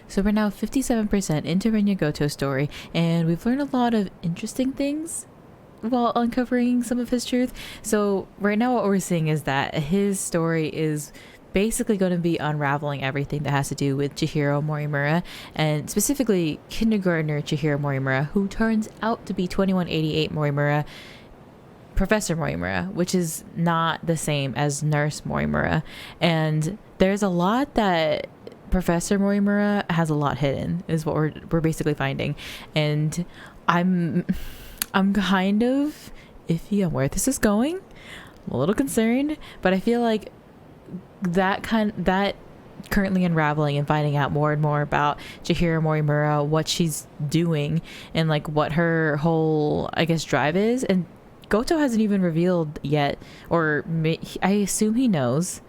So we're now 57% into Renya Gouto's story, and we've learned a lot of interesting things while uncovering some of his truth. So right now what we're seeing is that his story is basically going to be unraveling everything that has to do with Chihiro Morimura, and specifically kindergartner Chihiro Morimura, who turns out to be 2188 Morimura, Professor Morimura, which is not the same as Nurse Morimura. And there's a lot that Professor Morimura has a lot hidden, is what we're basically finding. And I'm kind of iffy on where this is going. I'm a little concerned, but I feel like that currently unraveling and finding out more and more about Chihiro Morimura, what she's doing, and like what her whole, I guess, drive is. And Gouto hasn't even revealed yet, or I assume he knows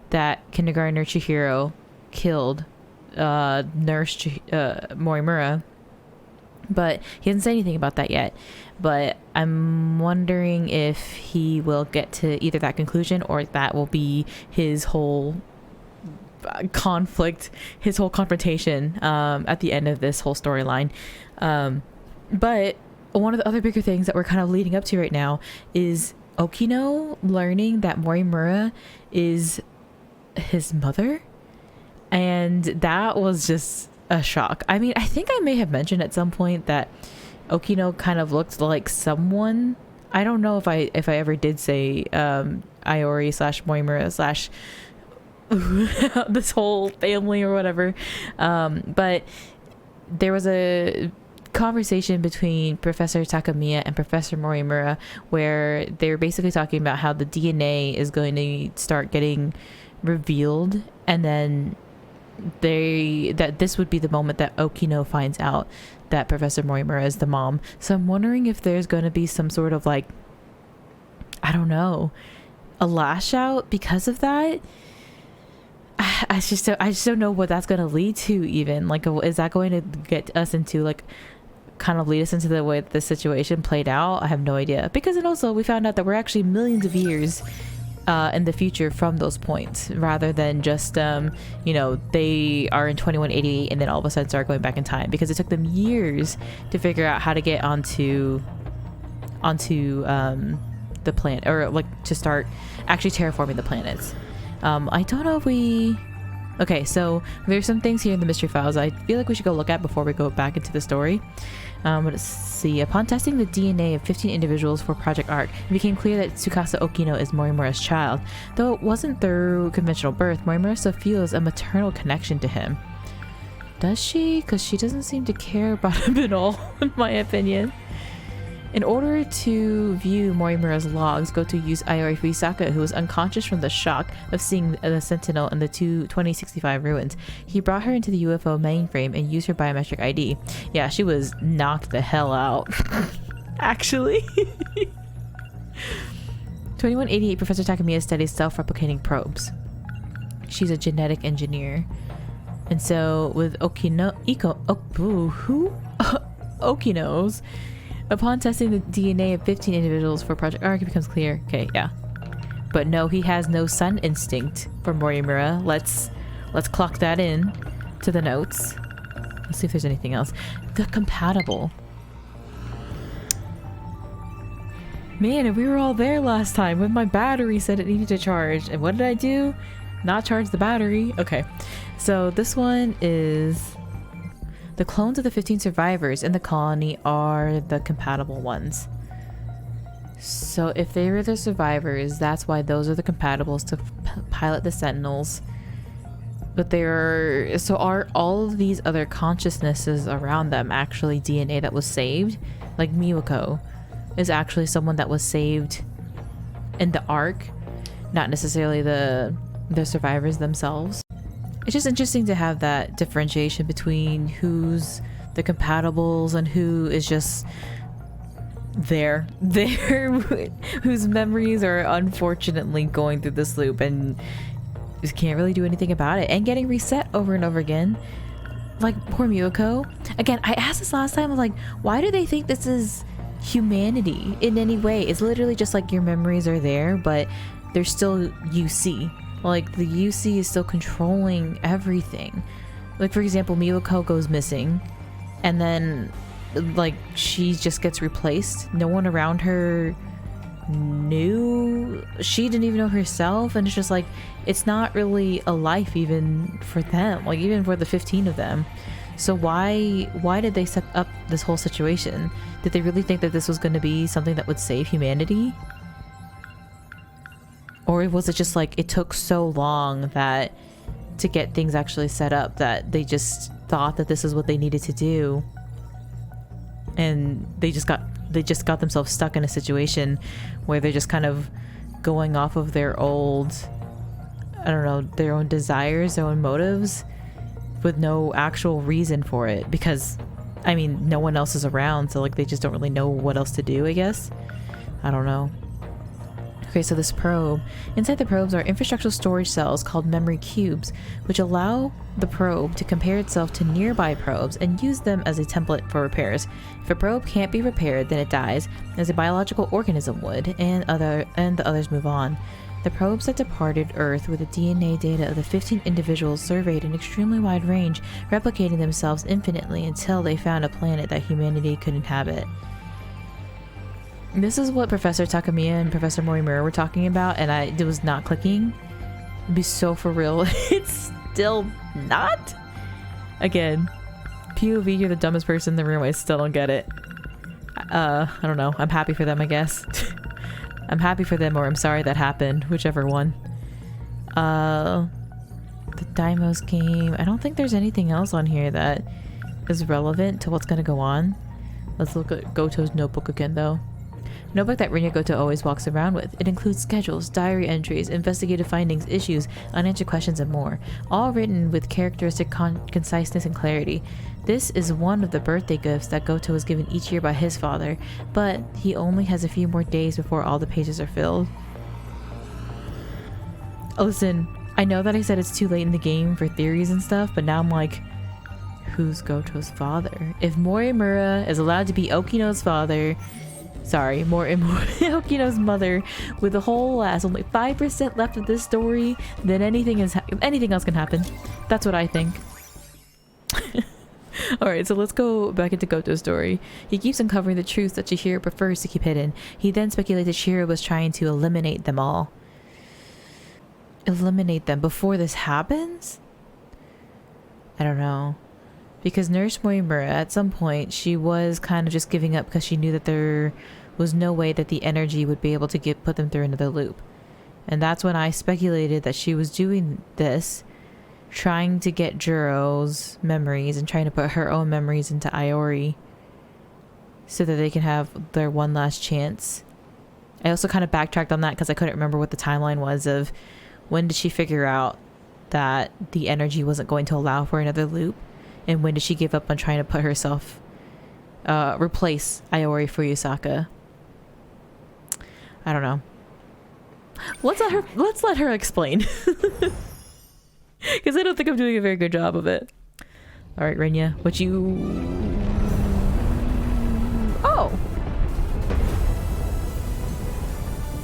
that kindergartner Chihiro killed nurse Morimura, but he hasn't said anything about that yet. But I'm wondering if he will get to either that conclusion, or that will be his whole conflict, his whole confrontation at the end of this whole storyline. But one of the other bigger things that we're kind of leading up to right now is Okino learning that Morimura is his mother. And that was just a shock. I mean, I think I may have mentioned at some point that Okino kind of looked like someone. I don't know if I ever did say Iori / Morimura / this whole family or whatever. But there was a conversation between Professor Takamiya and Professor Morimura where they were basically talking about how the DNA is going to start getting revealed, and then that this would be the moment that Okino finds out that Professor Morimura is the mom. So I'm wondering if there's going to be some sort of, like, I don't know, a lash out because of that. I just don't know what that's going to lead to. Even like, is that going to get us into, like, kind of lead us into the way that the situation played out? I have no idea, because then also we found out that we're actually millions of years in the future from those points, rather than just you know, they are in 2188 and then all of a sudden start going back in time, because it took them years to figure out how to get onto the planet, or like to start actually terraforming the planets. I don't know if we... Okay, so there's some things here in the mystery files I feel like we should go look at before we go back into the story. Let's see. Upon testing the DNA of 15 individuals for Project ARC, it became clear that Tsukasa Okino is Morimura's child. Though it wasn't through conventional birth, Morimura still feels a maternal connection to him. Does she? Because she doesn't seem to care about him at all, in my opinion. In order to view Morimura's logs, Gouto used Iori Fuyusaka, who was unconscious from the shock of seeing the Sentinel in the 2065 ruins. He brought her into the UFO mainframe and used her biometric ID. Yeah, she was knocked the hell out. Actually. 2188 Professor Takamiya studies self-replicating probes. She's a genetic engineer. And so with Okino's, upon testing the DNA of 15 individuals for Project ARC, it becomes clear. Okay, yeah. But no, he has no son instinct for Morimura. Let's clock that in to the notes. Let's see if there's anything else. The compatible. Man, and we were all there last time when my battery said it needed to charge. And what did I do? Not charge the battery. Okay. So this one is... The clones of the 15 survivors in the colony are the compatible ones. So if they were the survivors, that's why those are the compatibles to pilot the Sentinels. But so are all of these other consciousnesses around them actually DNA that was saved? Like Miwako is actually someone that was saved in the Ark, not necessarily the survivors themselves. It's just interesting to have that differentiation between who's the compatibles and who is just there whose memories are unfortunately going through this loop and just can't really do anything about it and getting reset over and over again. Like poor Miwako. Again, I asked this last time, like, why do they think this is humanity in any way? It's literally just like your memories are there, but they're still UC. Like, the UC is still controlling everything. Like, for example, Miwako goes missing, and then, like, she just gets replaced. No one around her knew. She didn't even know herself, and it's just like, it's not really a life even for them, like, even for the 15 of them. So why did they set up this whole situation? Did they really think that this was going to be something that would save humanity? Or was it just like it took so long that to get things actually set up that they just thought that this is what they needed to do, and they just got themselves stuck in a situation where they're just kind of going off of their old, I don't know, their own desires, their own motives, with no actual reason for it, because I mean no one else is around, so like they just don't really know what else to do, I guess. I don't know. Okay, so this probe. Inside the probes are infrastructural storage cells called memory cubes, which allow the probe to compare itself to nearby probes and use them as a template for repairs. If a probe can't be repaired, then it dies, as a biological organism would, and the others move on. The probes that departed Earth with the DNA data of the 15 individuals surveyed an extremely wide range, replicating themselves infinitely until they found a planet that humanity could inhabit. This is what Professor Takamiya and Professor Morimura were talking about, and it was not clicking. It'd be so for real. It's still not? Again, POV, you're the dumbest person in the room. I still don't get it. I don't know. I'm happy for them, I guess. I'm happy for them, or I'm sorry that happened. Whichever one. The Daimos game. I don't think there's anything else on here that is relevant to what's going to go on. Let's look at Gouto's notebook again, though. Notebook that Rinya Gouto always walks around with. It includes schedules, diary entries, investigative findings, issues, unanswered questions, and more. All written with characteristic conciseness and clarity. This is one of the birthday gifts that Gouto was given each year by his father, but he only has a few more days before all the pages are filled. Oh, listen, I know that I said it's too late in the game for theories and stuff, but now I'm like, who's Gouto's father? If Morimura is allowed to be Okino's father, sorry, Okino's mother, with the whole last only 5% left of this story, then anything else can happen. That's what I think. Alright, so let's go back into Gouto's story. He keeps uncovering the truths that Chihiro prefers to keep hidden. He then speculated Chihiro was trying to eliminate them all. Eliminate them before this happens? I don't know. Because Nurse Morimura, at some point, she was kind of just giving up because she knew that there was no way that the energy would be able to put them through another loop. And that's when I speculated that she was doing this, trying to get Juro's memories and trying to put her own memories into Iori so that they can have their one last chance. I also kind of backtracked on that because I couldn't remember what the timeline was of when did she figure out that the energy wasn't going to allow for another loop, and when did she give up on trying to put herself replace Iori Fuyusaka. I don't know. Let's let her explain. Because I don't think I'm doing a very good job of it. Alright, Rinya, what you... Oh!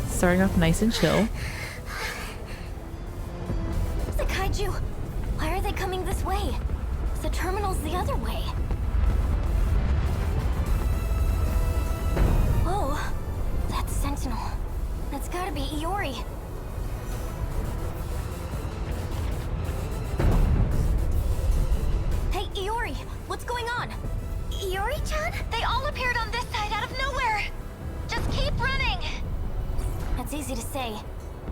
Starting off nice and chill. The kaiju! Why are they coming this way? The terminal's the other way. Whoa! That's Sentinel. That's gotta be Iori. Hey, Iori! What's going on? Iori-chan? They all appeared on this side out of nowhere! Just keep running! That's easy to say.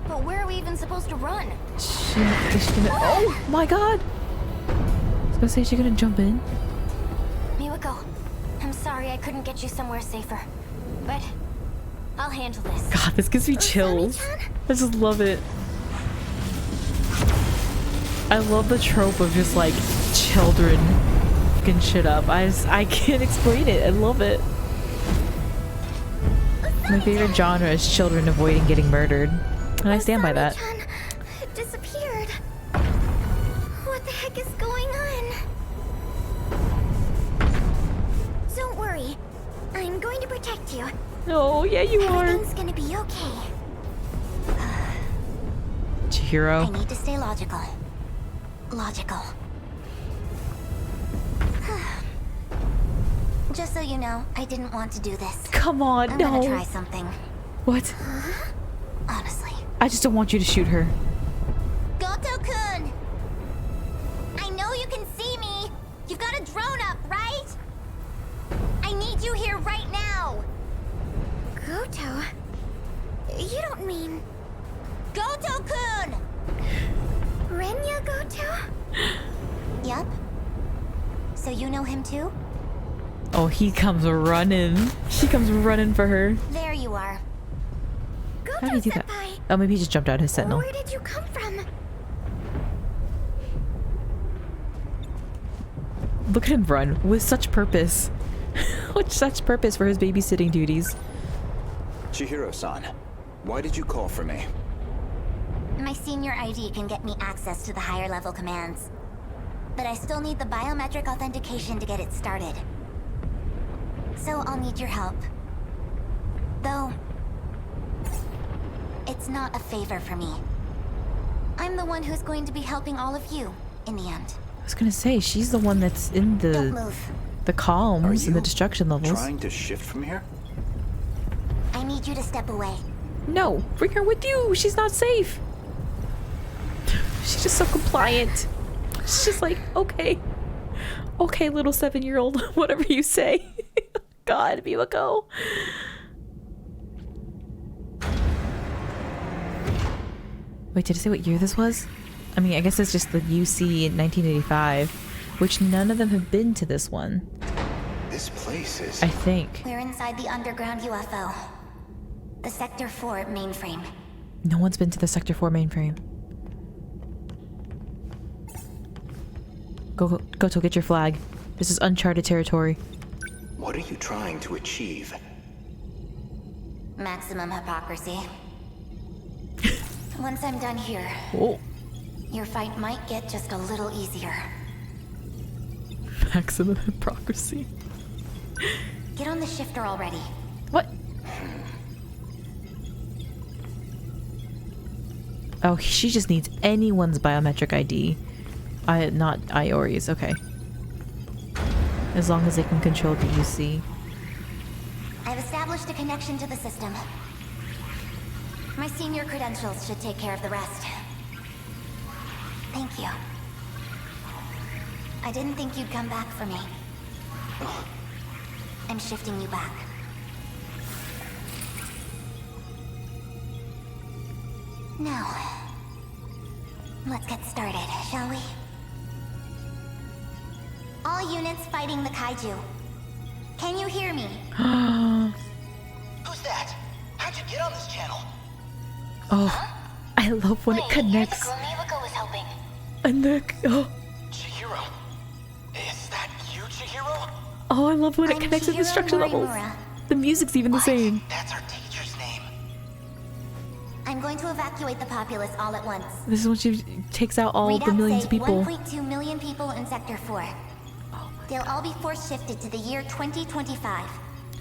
But where are we even supposed to run? Oh my god! I was gonna say she's gonna jump in. Miwako, I'm sorry I couldn't get you somewhere safer. But I'll handle this. God, this gives me chills. I just love it. I love the trope of just like children fucking shit up. I can't explain it. I love it. My favorite genre is children avoiding getting murdered. And I stand by that. Disappeared. What the heck is going on? Don't worry. I'm going to protect you. Oh, yeah, you are. Everything's gonna be okay. Chihiro. I need to stay logical. Logical. Just so you know, I didn't want to do this. Come on, I'm no. gonna try something. What? Honestly. I just don't want you to shoot her. Gouto-kun! I know you can see me! You've got a drone up, right? I need you here right now! Gouto? You don't mean... Gouto-kun! Renya Gouto? Yup. So you know him too? Oh, he comes running. She comes running for her. There you are. How did he do that? Oh, maybe he just jumped out his sentinel. Where did you come from? Look at him run with such purpose. With such purpose for his babysitting duties. Chihiro-san, why did you call for me? My senior ID can get me access to the higher level commands. But I still need the biometric authentication to get it started. So I'll need your help. Though, it's not a favor for me. I'm the one who's going to be helping all of you in the end. I was gonna say, she's the one that's in Don't move. the calms and the destruction levels. Trying to shift from here? I need you to step away. No, bring her with you. She's not safe. She's just so compliant. She's just like, okay. Okay, little 7-year-old, whatever you say. God, Mimiko. Wait, did I say what year this was? I mean, I guess it's just the UC in 1985, which none of them have been to this one. This place is... I think. We're inside the underground UFO. The Sector 4 mainframe. No one's been to the Sector 4 mainframe. Gouto, get your flag. This is uncharted territory. What are you trying to achieve? Maximum hypocrisy. Once I'm done here, Oh. your fight might get just a little easier. Maximum hypocrisy. Get on the shifter already. What? Oh, she just needs anyone's biometric ID. Not Iori's, okay. As long as they can control the UC. I've established a connection to the system. My senior credentials should take care of the rest. Thank you. I didn't think you'd come back for me. I'm shifting you back. Now, let's get started, shall we? All units fighting the kaiju. Can you hear me? Who's that? How'd you get on this channel? Oh, I love when it connects. Mimiko was helping. And the Chihiro. Is that you, Chihiro? oh, I love when it I'm connects with Chihiro destruction levels. Morimura. The music's even the same. That's our teacher's name. I'm going to evacuate the populace all at once. This is when she takes out all the Readouts millions say of people. 1.2 million people in Sector 4. They'll all be force shifted to the year 2025,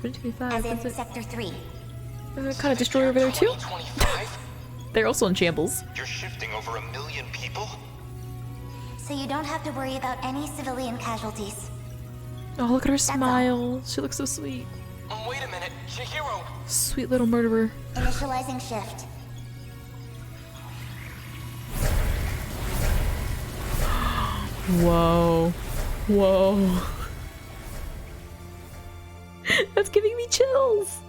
2025. as in That's it. Sector 3. Kind of destroy over there too. 2025? They're also in shambles. You're shifting over 1 million people? So you don't have to worry about any civilian casualties. Oh, look at her all. smile. She looks so sweet. Wait a minute, Chihiro. Sweet little murderer. Initializing shift. Whoa. Whoa. That's giving me chills.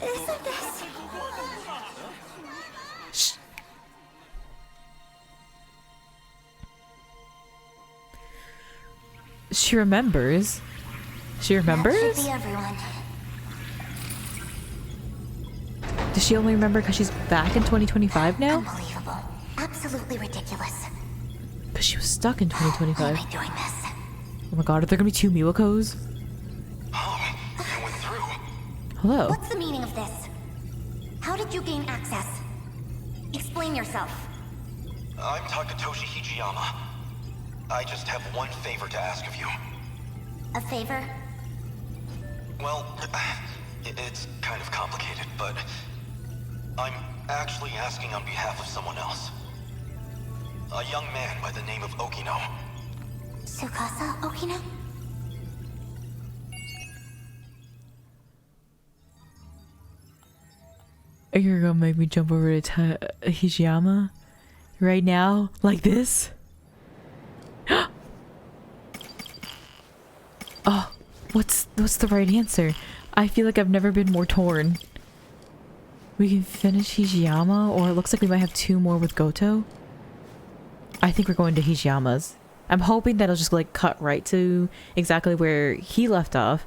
Isn't this... Shh. She remembers. She That remembers? should be everyone. Does she only remember because she's back in 2025 now? Unbelievable. Absolutely ridiculous. Because she was stuck in Why am 2025. I doing this? Oh my god, are there gonna be 2 Miwakos? Oh, you went through. Hello. What's the meaning of this? How did you gain access? Explain yourself. I'm Takatoshi Hijiyama. I just have one favor to ask of you. A favor? Well, It's kind of complicated, but I'm actually asking on behalf of someone else. A young man by the name of Okino. Tsukasa Okino? You're gonna make me jump over to Hijiyama right now, like this? Oh, what's the right answer? I feel like I've never been more torn. We can finish Hijiyama, or it looks like we might have 2 more with Gouto. I think we're going to Hijiyama's. I'm hoping that'll just like cut right to exactly where he left off,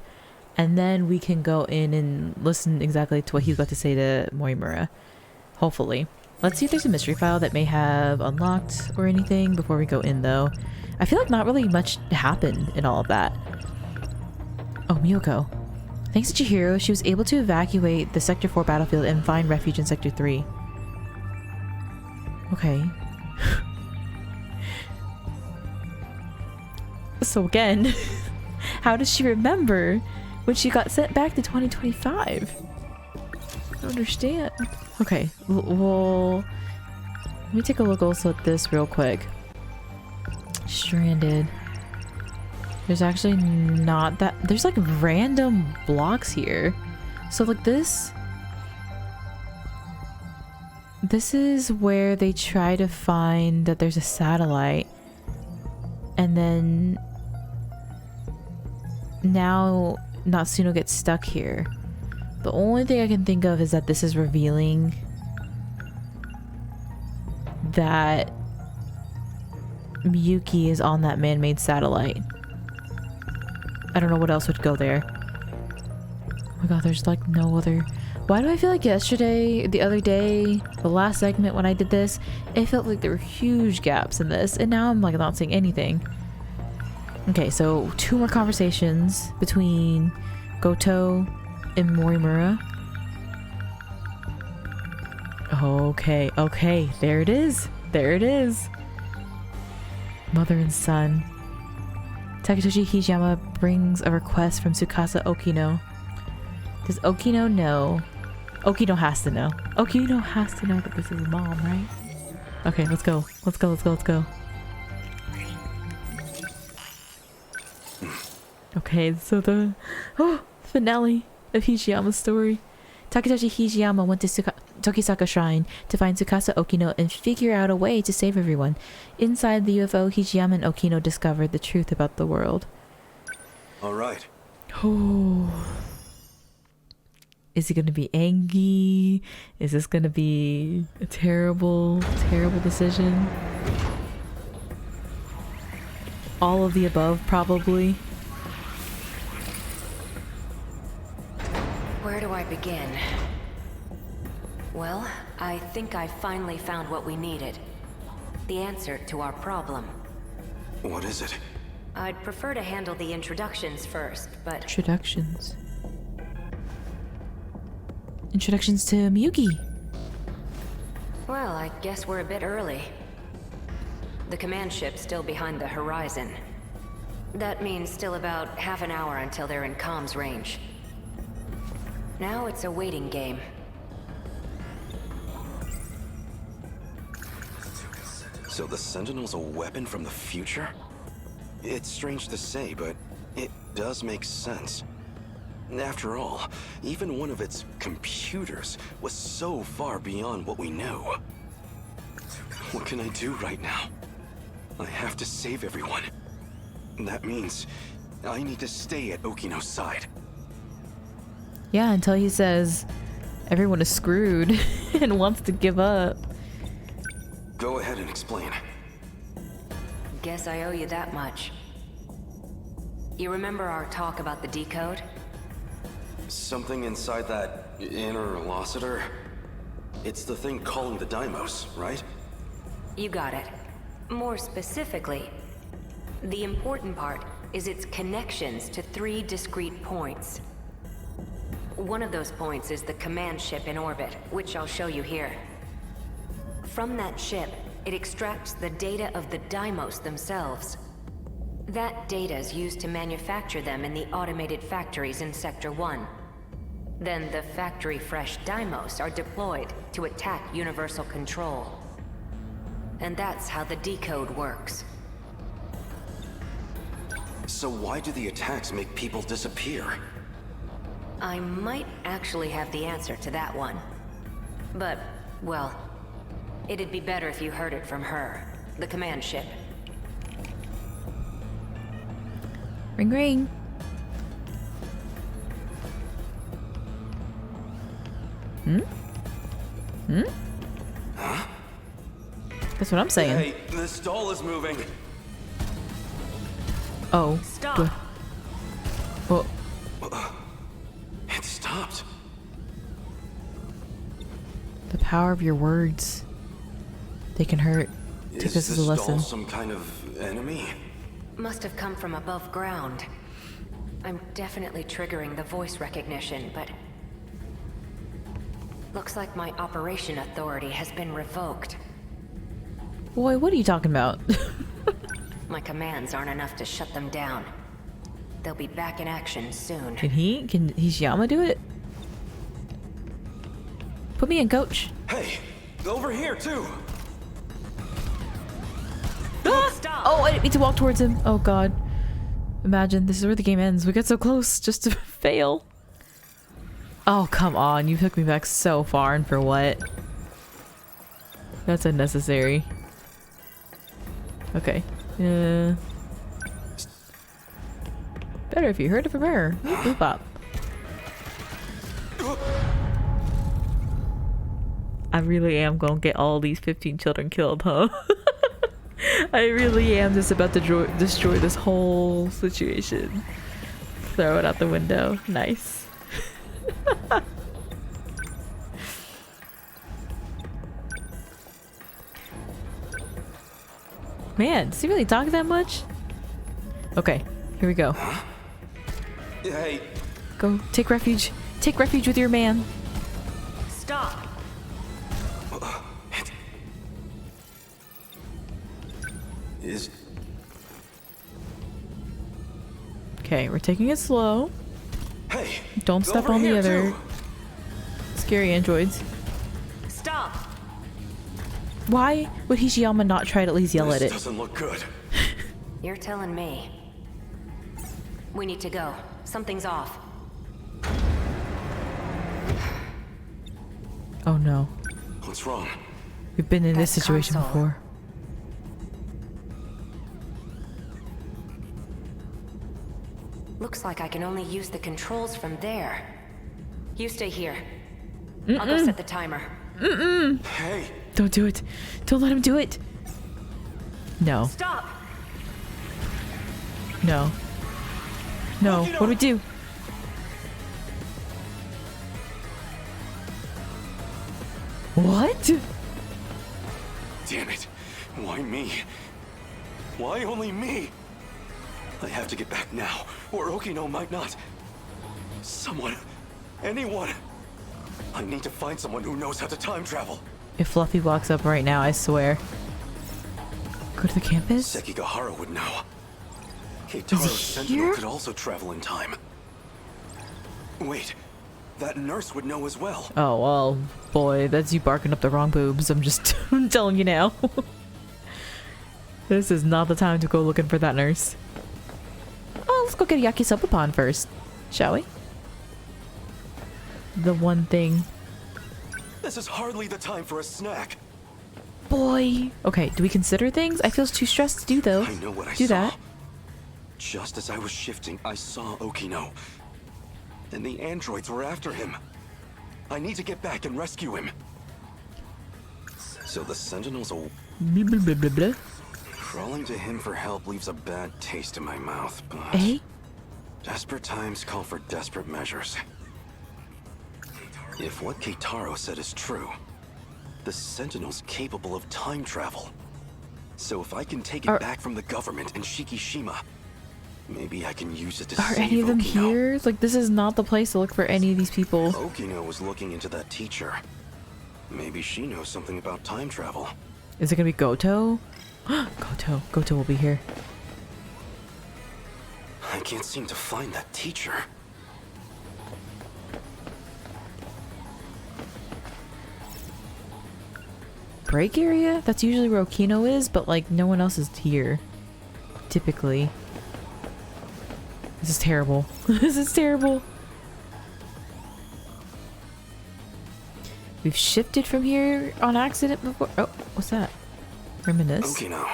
and then we can go in and listen exactly to what he's got to say to Morimura. Hopefully. Let's see if there's a mystery file that may have unlocked or anything before we go in though. I feel like not really much happened in all of that. Oh, Miyoko. Thanks to Chihiro, she was able to evacuate the Sector 4 battlefield and find refuge in Sector 3. Okay. So again, how does she remember when she got sent back to 2025? I don't understand. Okay, well, let me take a look also at this real quick. Stranded. There's actually not that. There's like random blocks here. So like this is where they try to find that there's a satellite. And then now Natsuno gets stuck here. The only thing I can think of is that this is revealing that Miyuki is on that man-made satellite. I don't know what else would go there. Oh my god, there's like no other... Why do I feel like yesterday, the other day, the last segment when I did this, it felt like there were huge gaps in this, and now I'm like not seeing anything. Okay, so 2 more conversations between Gouto and Morimura. Okay, there it is. There it is. Mother and son. Takatoshi Hijiyama brings a request from Tsukasa Okino. Does Okino know? Okino has to know. Okino has to know that this is his mom, right? Okay, let's go. Let's go. Okay, so the finale of Hijiyama's story. Takatoshi Hijiyama went to Tokisaka Shrine to find Tsukasa Okino and figure out a way to save everyone. Inside the UFO, Hijiyama and Okino discovered the truth about the world. All right. Oh. Is he going to be angry? Is this going to be a terrible decision? All of the above, probably. Where do I begin? Well, I think I finally found what we needed. The answer to our problem. What is it? I'd prefer to handle the introductions first, but... Introductions to Miyuki. Well, I guess we're a bit early. The command ship's still behind the horizon. That means still about half an hour until they're in comms range. Now it's a waiting game. So the Sentinel's a weapon from the future? It's strange to say, but it does make sense. After all, even one of its computers was so far beyond what we knew. What can I do right now? I have to save everyone. That means I need to stay at Okino's side. Yeah, until he says everyone is screwed and wants to give up. Go ahead and explain. Guess I owe you that much. You remember our talk about the decode? Something inside that interlocutor? It's the thing calling the Deimos, right? You got it. More specifically, the important part is its connections to 3 discrete points. One of those points is the command ship in orbit, which I'll show you here. From that ship, it extracts the data of the Deimos themselves. That data is used to manufacture them in the automated factories in Sector 1. Then the factory-fresh Daimos are deployed to attack Universal Control. And that's how the decode works. So why do the attacks make people disappear? I might actually have the answer to that one. But, well, it'd be better if you heard it from her, the command ship. Ring ring. Huh? That's what I'm saying. Hey, this doll is moving. Oh. Stop. Well, It stopped. the power of your words. They can hurt. Take Is this as this a lesson. doll some kind of enemy? Must have come from above ground. I'm definitely triggering the voice recognition, but... looks like my operation authority has been revoked. Boy, what are you talking about? My commands aren't enough to shut them down. They'll be back in action soon. Can Hishiyama do it? Put me in, coach. Hey, over here too. Ah! Stop! Oh, I didn't mean to walk towards him. Oh god. Imagine, this is where the game ends. We get so close just to fail. Oh, come on. You took me back so far, and for what? That's unnecessary. Okay. Better if you heard it from her. Boop, boop, bop. I really am gonna get all these 15 children killed, huh? I really am just about to destroy this whole situation. Throw it out the window. Nice. Man, does he really talk that much? Okay, here we go. Hey, Go, take refuge. Take refuge with your man. Stop! is Okay, we're taking it slow. hey. Don't step over on the here, other too. scary androids. Stop! Why would Hishiyama not try to at least yell at This it? doesn't look good. You're telling me. We need to go. Something's off. Oh no. What's wrong? We've been in this That situation console. before. Looks like I can only use the controls from there. You stay here. I'll go set the timer. Hey, Don't do it. Don't let him do it. No. Stop! No. No. What do we do? What? damn it. Why me? Why only me? I have to get back now, or Okino might not. Someone. Anyone. I need to find someone who knows how to time travel. If Fluffy walks up right now, I swear. Go to the campus? Sekigahara would know. Is he Keitaro's Sentinel here? could also travel in time. Wait, that nurse would know as well. Oh, well, boy, that's you barking up the wrong boobs. I'm just I'm telling you now. This is not the time to go looking for that nurse. Oh, let's go get a yakisoba first, shall we? The one thing. This is hardly the time for a snack. Boy. Okay, do we consider things? I feel too stressed to do, though. I know what I do saw. that. Just as I was shifting, I saw Okino. And the androids were after him. I need to get back and rescue him. So the Sentinels are... Blah, blah, blah, blah, blah. Crawling to him for help leaves a bad taste in my mouth, but... Eh? Desperate times call for desperate measures. If what Keitaro said is true, the Sentinel's capable of time travel. So if I can take it back from the government and Shikishima, maybe I can use it to Are save any of them Okino. here? Like, this is not the place to look for any of these people. Okino was looking into that teacher. Maybe she knows something about time travel. Is it gonna be Gouto? Gouto. Gouto will be here. I can't seem to find that teacher. break area? That's usually where Okino is, but like no one else is here. Typically. This is terrible. This is terrible. We've shifted from here on accident before. Oh, what's that? Reminisce. Okino.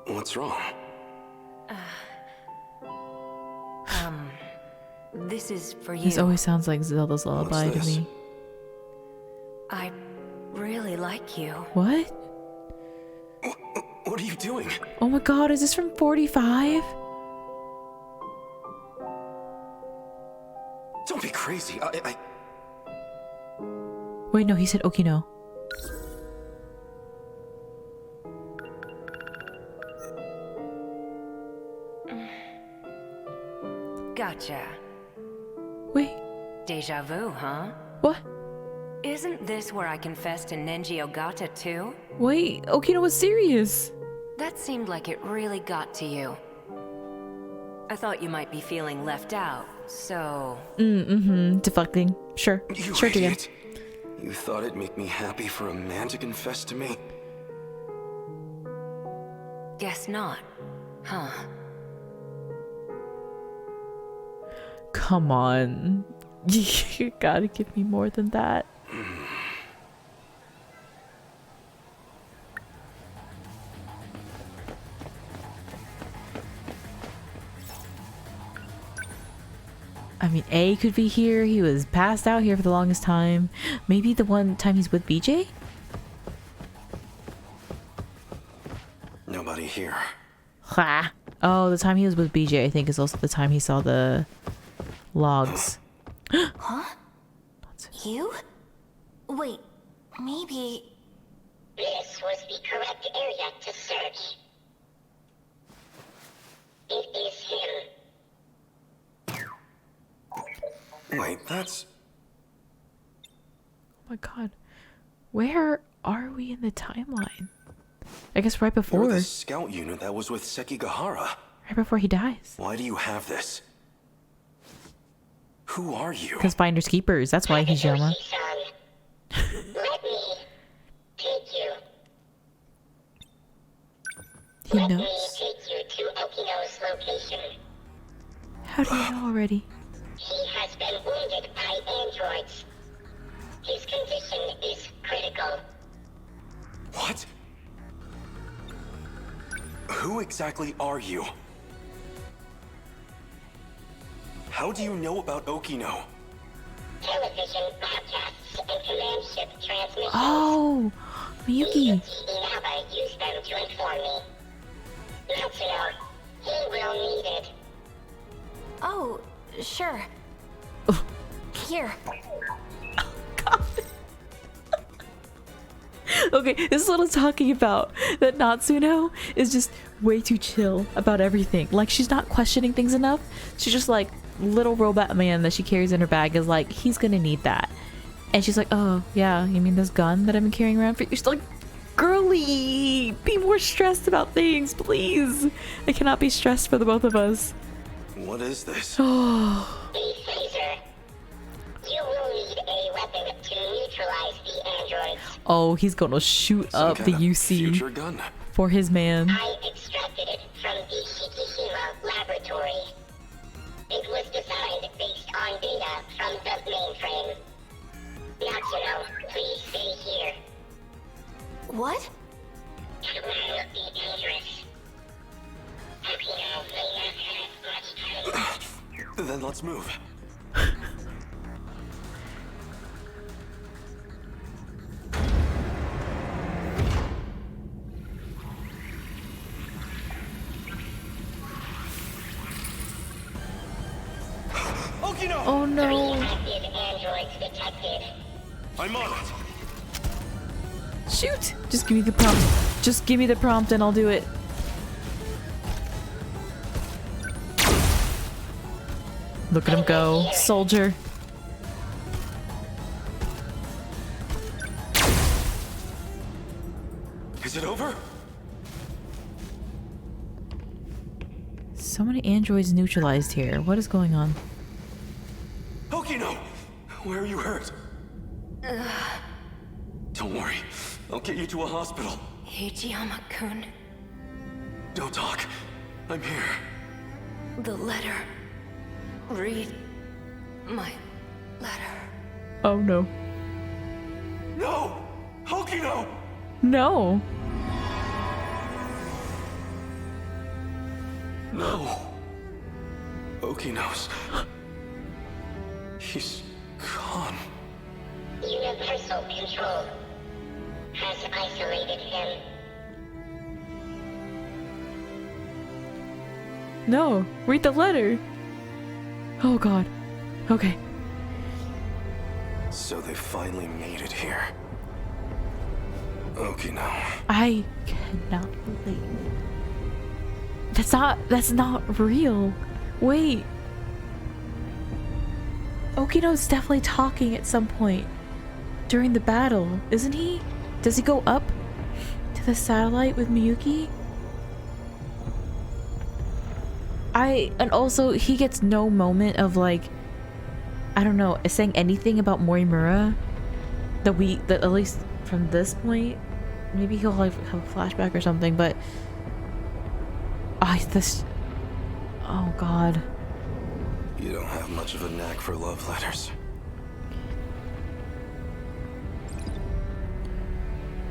What's wrong? This is for you. This always sounds like Zelda's lullaby to What's this? me. I really like you. What? What are you doing? Oh my god, is this from 45? Don't be crazy. Wait, no, he said Okino. Gotcha. Wait, Deja vu, huh? what? Isn't this where I confessed to Nenji Ogata too? Wait, Okino was serious. That seemed like it really got to you. I thought you might be feeling left out, so... Deflecting. Sure. You Sure, DM. idiot. You thought it'd make me happy for a man to confess to me? Guess not. Huh. Come on. You gotta give me more than that. I mean, A could be here. He was passed out here for the longest time. Maybe the one time he's with BJ? Nobody here. Ha! Oh, the time he was with BJ, I think, is also the time he saw the logs. Huh? You? Wait, maybe... This was the correct area to search. It is him. Wait, that's... Oh my god. Where are we in the timeline? I guess right You're before. the scout unit that was with Sekigahara. Right before he dies. Why do you have this? Who are you? Because finders keepers. That's why he's Yama. Takatoshi-san. Let me take you. He Let me knows. take you to Okino's location. How do you know already? He has been wounded by androids. His condition is critical. What? Who exactly are you? How do you know about Okino? Television broadcasts and command ship transmissions. Oh! Miyuki! Inaba used them to inform me. Natsuno, he will need it. Oh, sure. Here. Okay, this is what I'm talking about. That Natsuno is just way too chill about everything. Like, she's not questioning things enough. She's just like, little robot man that she carries in her bag is like, he's gonna need that. And she's like, oh, yeah, you mean this gun that I've been carrying around for you? She's like, girly, be more stressed about things, please. I cannot be stressed for the both of us. What is this? Oh, The phaser. You will need a weapon to neutralize the androids. oh, he's gonna shoot Some up the kind of UC future gun. for his man. I extracted it from the Shikishima laboratory. It was designed based on data from the mainframe. Natsuno, please stay here. What? It will be dangerous. Okino may not have much time. Then let's move. Okino! Oh no. Active androids detected. I'm on it. Shoot! Just give me the prompt. Just give me the prompt and I'll do it. Look at him go. Soldier. Is it over? So many androids neutralized here. What is going on? Okino! Where are you hurt? Don't worry. I'll get you to a hospital. Hijiyama-kun, Don't talk. I'm here. the letter. Read my letter. Oh no. No! Hokino! No. No. Okino's. He's gone. Universal control has isolated him. No. Read the letter. Oh god. Okay. So they finally made it here. Okino. I cannot believe. That's not real. Wait. Okino's definitely talking at some point during the battle, isn't he? Does he go up to the satellite with Miyuki? And also he gets no moment of like, I don't know, saying anything about Morimura that at least from this point. Maybe he'll like have a flashback or something, but oh god. You don't have much of a knack for love letters.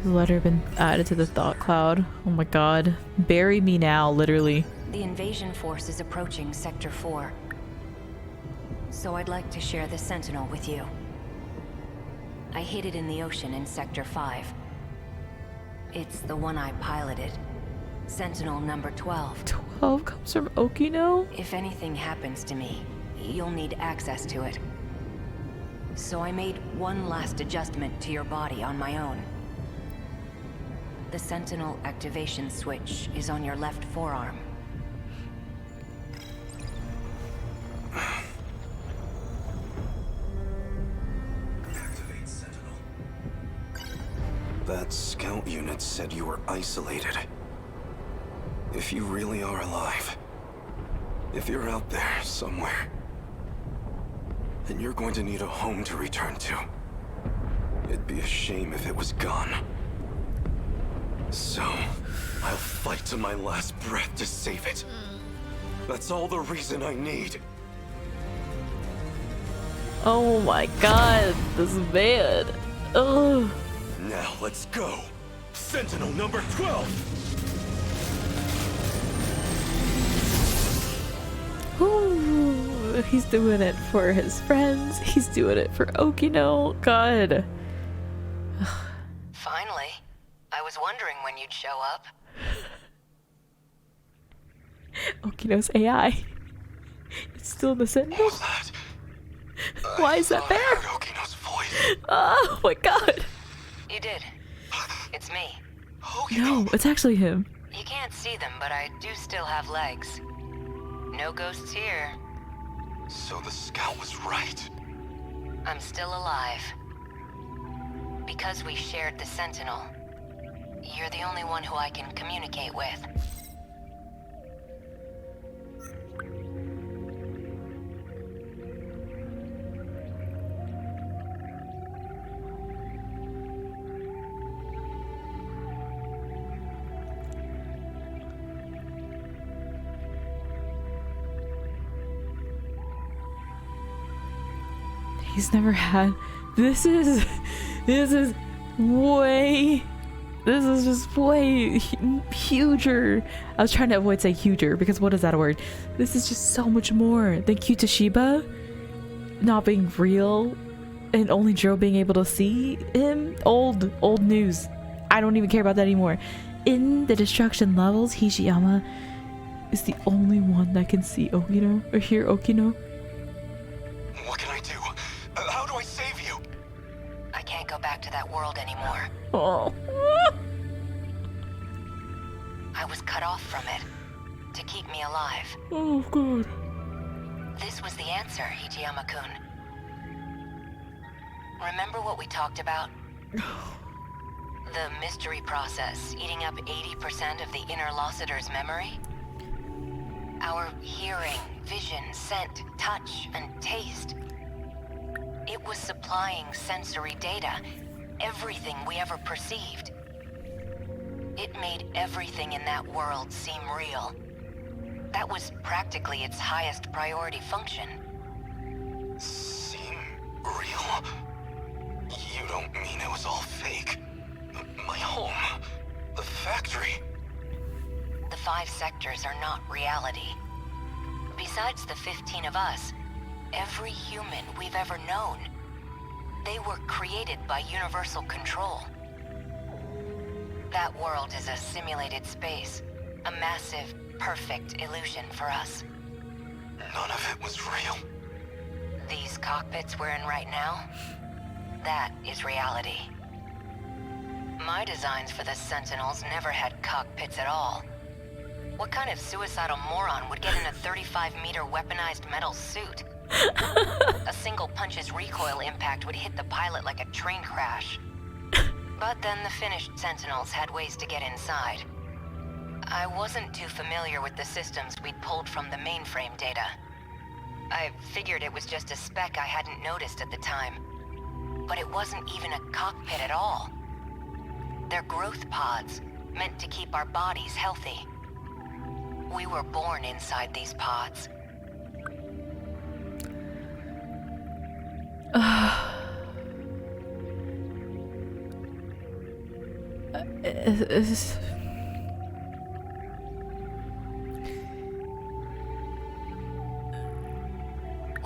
The letter been added to the thought cloud. Oh my god. Bury me now, literally. The invasion force is approaching Sector 4. So I'd like to share the Sentinel with you. I hid it in the ocean in Sector 5. It's the one I piloted. Sentinel number 12. 12 comes from Okino? If anything happens to me, you'll need access to it. So I made one last adjustment to your body on my own. The Sentinel activation switch is on your left forearm. Activate Sentinel. That scout unit said you were isolated. If you really are alive, if you're out there somewhere, then you're going to need a home to return to. It'd be a shame if it was gone. So, I'll fight to my last breath to save it. That's all the reason I need. Oh my god, this is bad. Ugh. Now let's go. Sentinel number 12! Ooh, he's doing it for his friends. He's doing it for Okino. God. Finally. I was wondering when you'd show up. Okino's AI. It's still the Sentinels. That? Why is that I there? heard Okino's voice. Oh my god. You did. It's me. No, it's actually him. You can't see them, but I do still have legs. No ghosts here. So the scout was right. I'm still alive. Because we shared the Sentinel, you're the only one who I can communicate with. He's never had. This is way. This is just way huger. I was trying to avoid saying huger because what is that word? This is just so much more than Q.E.D not being real and only Jiro being able to see him. Old news. I don't even care about that anymore. In the destruction levels, Hijiyama is the only one that can see Okino or hear Okino. What can I do? How do I save you? I can't go back to that world anymore. Oh. I was cut off from it to keep me alive. Oh god. This was the answer, Hijiyama-kun. Remember what we talked about? The mystery process eating up 80% of the inner Lossiter's memory? Our hearing, vision, scent, touch, and taste. It It was supplying sensory data, everything we ever perceived. It made everything in that world seem real. That was practically its highest priority function. Seem real? You don't mean it was all fake? My home, the factory. The 5 sectors are not reality. Besides the 15 of us, every human we've ever known, they were created by universal control. That world is a simulated space, a massive, perfect illusion for us. None of it was real. These cockpits we're in right now, that is reality. My designs for the Sentinels never had cockpits at all. What kind of suicidal moron would get in a 35-meter weaponized metal suit? A single punch's recoil impact would hit the pilot like a train crash. But then the finished Sentinels had ways to get inside. I wasn't too familiar with the systems we'd pulled from the mainframe data. I figured it was just a speck I hadn't noticed at the time. But it wasn't even a cockpit at all. They're growth pods, meant to keep our bodies healthy. We were born inside these pods. We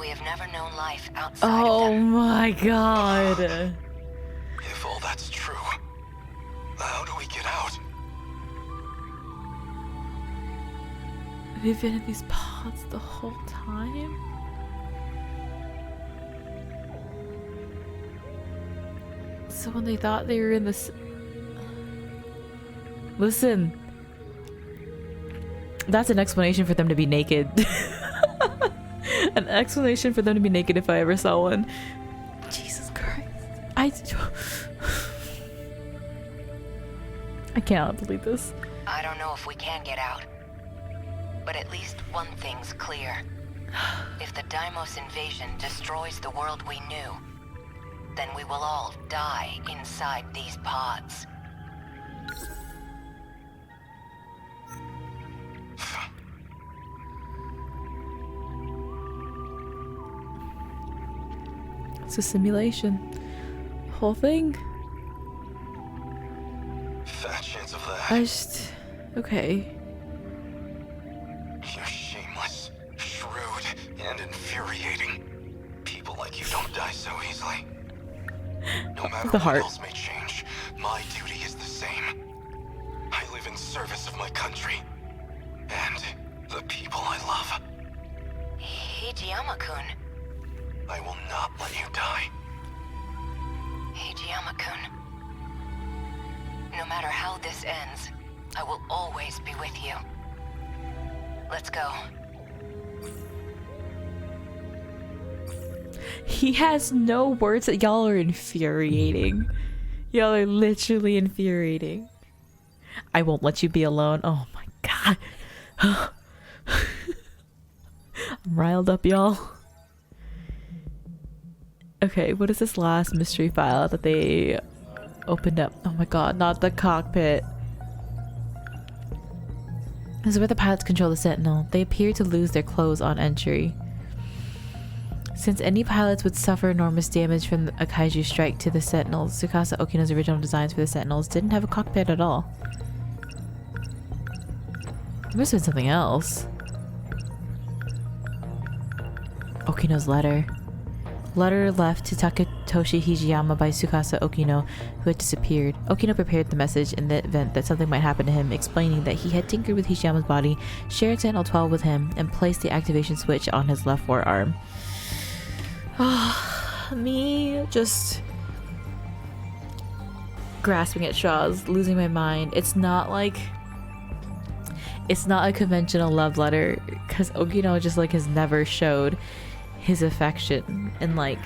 have never known life outside of Oh them. my god. If all that's true, how do we get out? We've been in these pods the whole time? So when they thought they were in this... Listen. That's an explanation for them to be naked. An explanation for them to be naked if I ever saw one. Jesus Christ. I cannot believe this. I don't know if we can get out. But at least one thing's clear. If the Deimos invasion destroys the world we knew, then we will all die inside these pods. It's a simulation. The whole thing. Fat chance of that. I just... Okay. You're shameless, shrewd, and infuriating. People like you don't die so easily. No matter The what heart. else may change, my duty is the same. I live in service of my country. And the people I love. Hijiyama-kun. I will not let you die. Hijiyama-kun. No matter how this ends, I will always be with you. Let's go. He has no words. Y'all are infuriating. Y'all are literally infuriating. I won't let you be alone. Oh my god. I'm riled up, y'all. Okay, what is this last mystery file that they opened up? Oh my god, not the cockpit. This is where the pilots control the Sentinel. They appear to lose their clothes on entry. Since any pilots would suffer enormous damage from a kaiju strike to the Sentinels, Tsukasa Okino's original designs for the Sentinels didn't have a cockpit at all. There must have been something else. Okino's letter. Letter left to Takatoshi Hijiyama by Tsukasa Okino, who had disappeared. Okino prepared the message in the event that something might happen to him, explaining that he had tinkered with Hijiyama's body, shared Sentinel 12 with him, and placed the activation switch on his left forearm. Me just grasping at straws, losing my mind. It's not a conventional love letter, because Okino just like has never showed his affection in like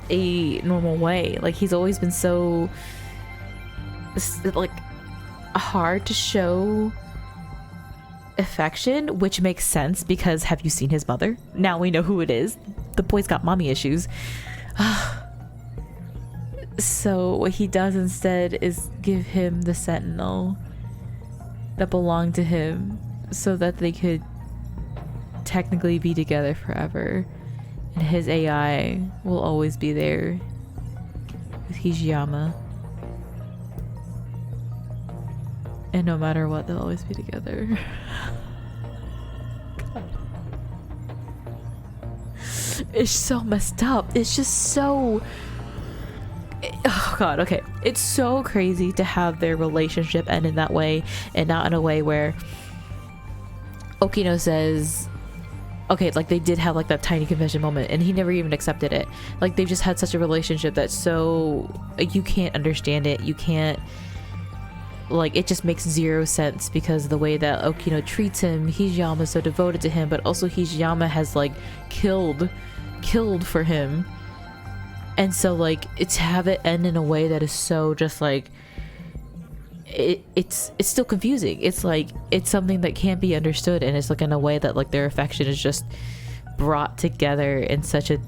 a normal way. Like he's always been so like hard to show affection, which makes sense because have you seen his mother? Now we know who it is. The boy's got mommy issues. So what he does instead is give him the Sentinel that belonged to him so that they could technically be together forever. And his AI will always be there with Hijiyama. And no matter what, they'll always be together. It's so messed up. It's just so... Oh god, okay. It's so crazy to have their relationship end in that way, and not in a way where Okino says... Okay, like they did have like that tiny confession moment and he never even accepted it. Like they've just had such a relationship that's so... You can't understand it. You can't... Like, it just makes zero sense because of the way that Okino treats him. Hijiyama's so devoted to him, but also Hijiyama has like killed for him. And so like to have it end in a way that is so just like it's still confusing. It's like it's something that can't be understood, and it's like in a way that like their affection is just brought together in such a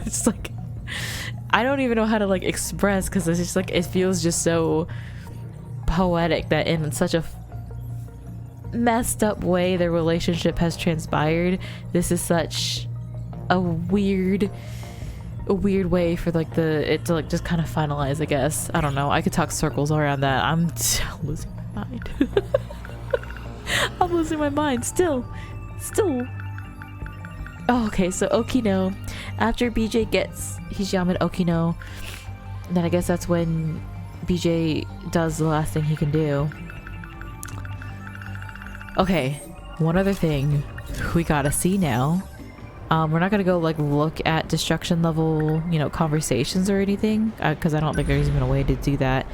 it's like I don't even know how to like express, because it's just like it feels just so poetic that in such a messed up way their relationship has transpired. This is such a weird way for like it to like just kind of finalize, I guess. I don't know, I could talk circles around that. I'm losing my mind. I'm losing my mind still. Oh, okay, so Okino, after BJ gets Hijiyama and Okino, then I guess that's when BJ does the last thing he can do. Okay, one other thing we gotta see now. We're not gonna go like look at destruction level, you know, conversations or anything, because I don't think there's even a way to do that.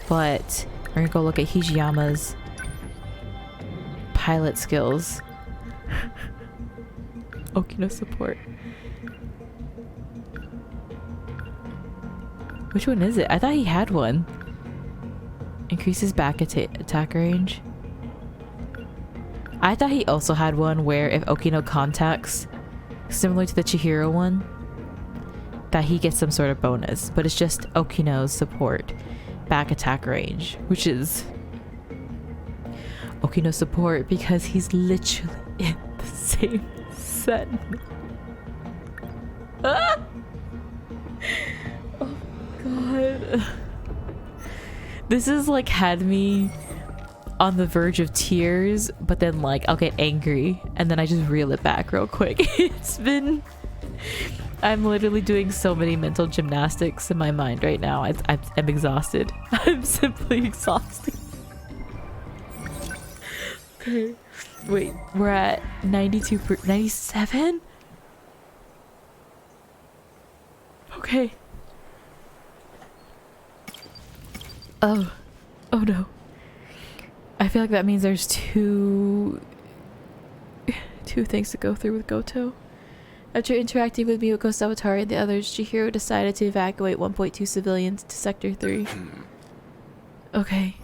But we're gonna go look at Hijiyama's pilot skills. Okino support. Which one is it? I thought he had one. Increases back attack range. I thought he also had one where if Okino contacts, similar to the Chihiro one, that he gets some sort of bonus, but it's just Okino's support back attack range, which is Okino support because he's literally in the same set. Ah! Oh god, this is like had me on the verge of tears, but then like I'll get angry and then I just reel it back real quick. I'm literally doing so many mental gymnastics in my mind right now. I'm exhausted. I'm simply exhausted. Okay, wait, we're at 97. Okay. Oh no. I feel like that means there's two things to go through with Gouto. After interacting with Miyoko Sawatari and the others, Chihiro decided to evacuate 1.2 civilians to Sector 3. Okay.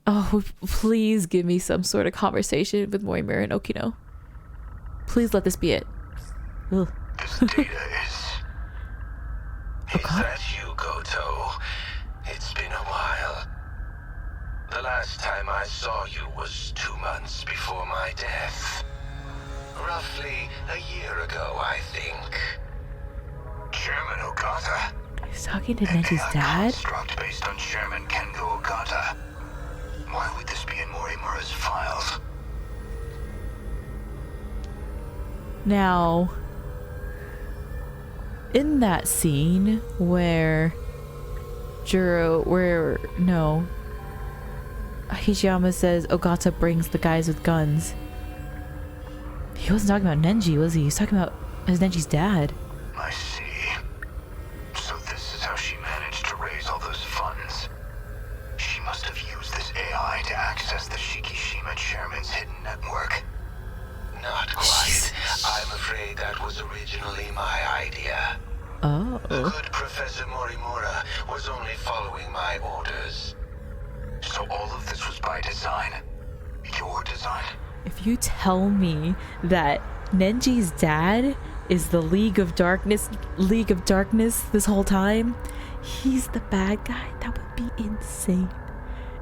Oh, please give me some sort of conversation with Morimura and Okino. Please let this be it. Ugh. This data is that you, Gouto? It's been a while. The last time I saw you was 2 months before my death. Roughly a year ago, I think. Chairman Ogata. He's talking to Neji's dad? Construct based on Chairman Kengo Ogata. Why would this be in Morimura's files? Now, in that scene where Hijiyama says Ogata brings the guys with guns, he wasn't talking about Nenji, was he? He was talking about Nenji's dad. I see. So this is how she managed to raise all those funds. She must have used this AI to access the Shikishima chairman's hidden network. Not quite. I'm afraid that was originally my idea. Oh. The good Professor Morimura was only following my orders. So all of this was by design? Your design? If you tell me that Nenji's dad is the League of Darkness this whole time, he's the bad guy. That would be insane.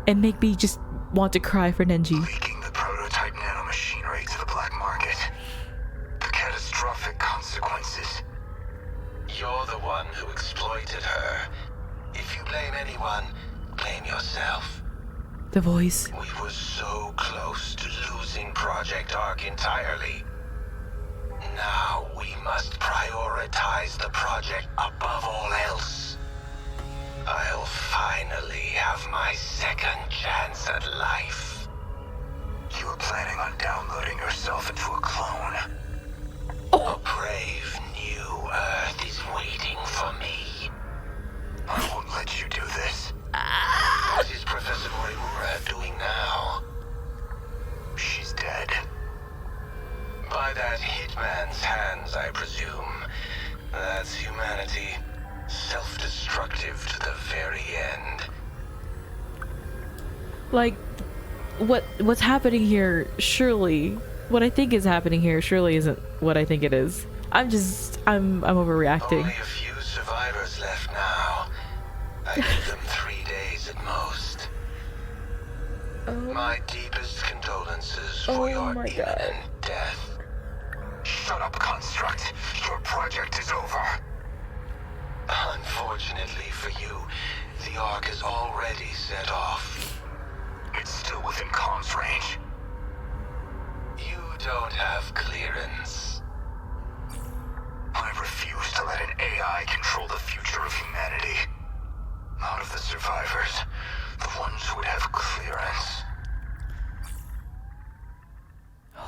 And make me just want to cry for Nenji. Leaking the prototype nanomachinery to the black market. The catastrophic consequences. You're the one who exploited her. If you blame anyone, blame yourself. The voice. We were so close to losing Project Ark entirely. Now we must prioritize the project above all else. I'll finally have my second chance at life. You were planning on downloading yourself into a clone. A brave new Earth is waiting for me. I won't let you do this. What is Professor Morimura doing now? She's dead. By that hitman's hands, I presume. That's humanity. Self-destructive to the very end. Like, what's happening here, surely, what I think is happening here surely isn't what I think it is. I'm overreacting. Only a few survivors left now. I give them 3 days at most. My deepest condolences for your imminent death. Shut up, Construct. Your project is over. Unfortunately for you, the Ark is already set off. It's still within comms range. You don't have clearance. I refuse to let an AI control the future of humanity. Not of the survivors, the ones who would have clearance.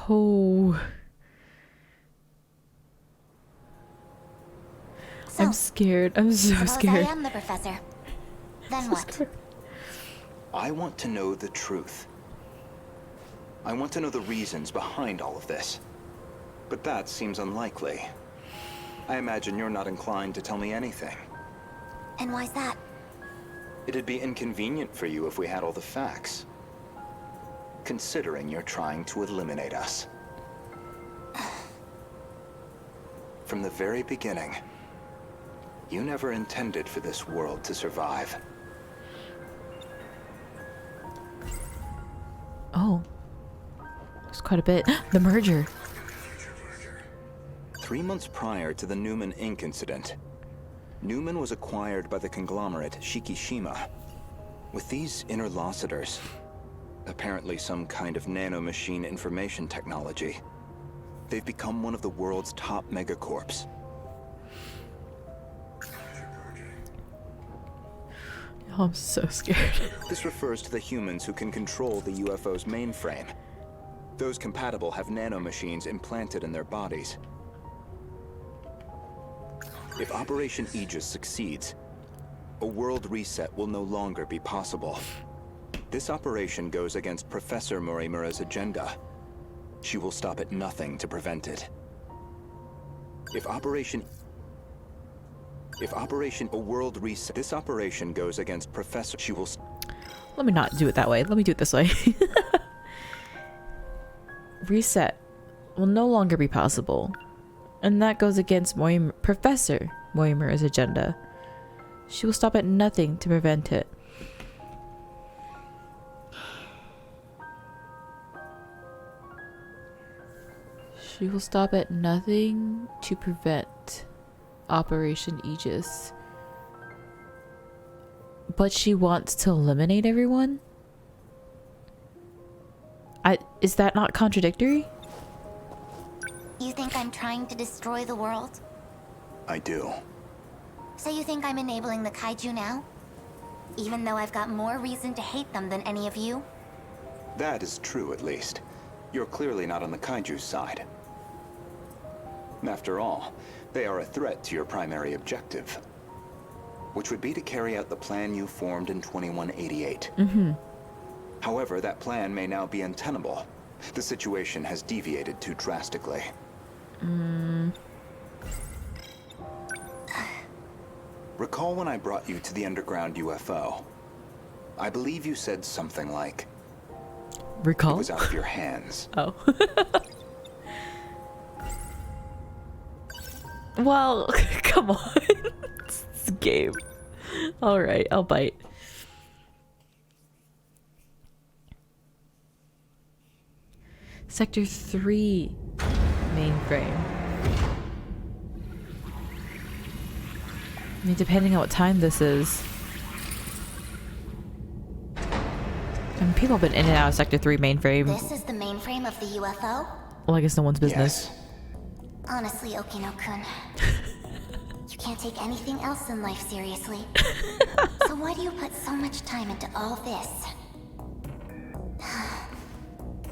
Oh. So, I'm scared. I'm so suppose scared. I am the professor. Then what? I want to know the truth. I want to know the reasons behind all of this. But that seems unlikely. I imagine you're not inclined to tell me anything. And why's that? It'd be inconvenient for you if we had all the facts. Considering you're trying to eliminate us. From the very beginning, you never intended for this world to survive. Oh. There's quite a bit. The merger. 3 months prior to the Newman Inc. incident, Newman was acquired by the conglomerate Shikishima. With these interlocutors, apparently some kind of nanomachine information technology, they've become one of the world's top megacorps. Oh, I'm so scared. This refers to the humans who can control the UFO's mainframe. Those compatible have nanomachines implanted in their bodies. If Operation Aegis succeeds, a world reset will no longer be possible. This operation goes against Professor Morimura's agenda. She will stop at nothing to prevent it. If Operation a world reset, this operation goes against Professor, she will... Let me not do it that way. Let me do it this way. Reset will no longer be possible. And that goes against Professor Morimura's agenda. She will stop at nothing to prevent it. She will stop at nothing to prevent Operation Aegis. But she wants to eliminate everyone? Is that not contradictory? You think I'm trying to destroy the world? I do. So you think I'm enabling the kaiju now? Even though I've got more reason to hate them than any of you? That is true, at least. You're clearly not on the kaiju's side. After all, they are a threat to your primary objective, which would be to carry out the plan you formed in 2188. However, that plan may now be untenable. The situation has deviated too drastically. Recall when I brought you to the underground UFO? I believe you said something like, Recall? it was out of your hands. Oh. Well, come on. It's a game. Alright, I'll bite. Sector 3 mainframe. I mean, depending on what time this is. I mean, people have been in and out of Sector 3 mainframe. This is the mainframe of the UFO? Well, I guess no one's business. Yes. Honestly, Okino-kun, you can't take anything else in life seriously. So why do you put so much time into all this?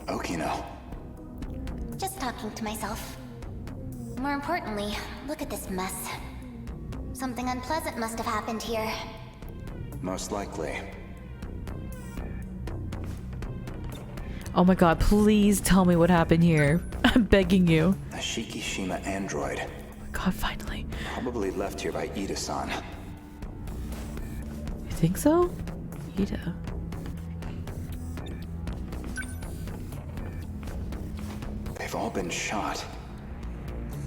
Okino. Just talking to myself. More importantly, look at this mess. Something unpleasant must have happened here. Most likely. Oh my god, please tell me what happened here. I'm begging you. A Shikishima android. Oh my god, finally. Probably left here by Ida-san. You think so? Ida. They've all been shot.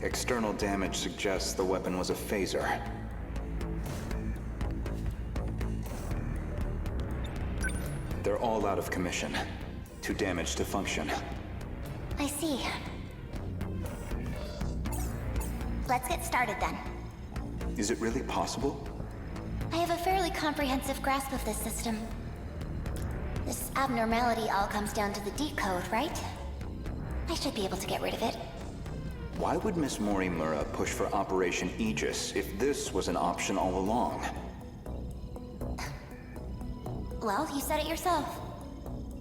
External damage suggests the weapon was a phaser. They're all out of commission. Too damaged to function. I see. Let's get started then. Is it really possible? I have a fairly comprehensive grasp of this system. This abnormality all comes down to the decode, right? I should be able to get rid of it. Why would Miss Morimura push for Operation Aegis if this was an option all along? Well, you said it yourself.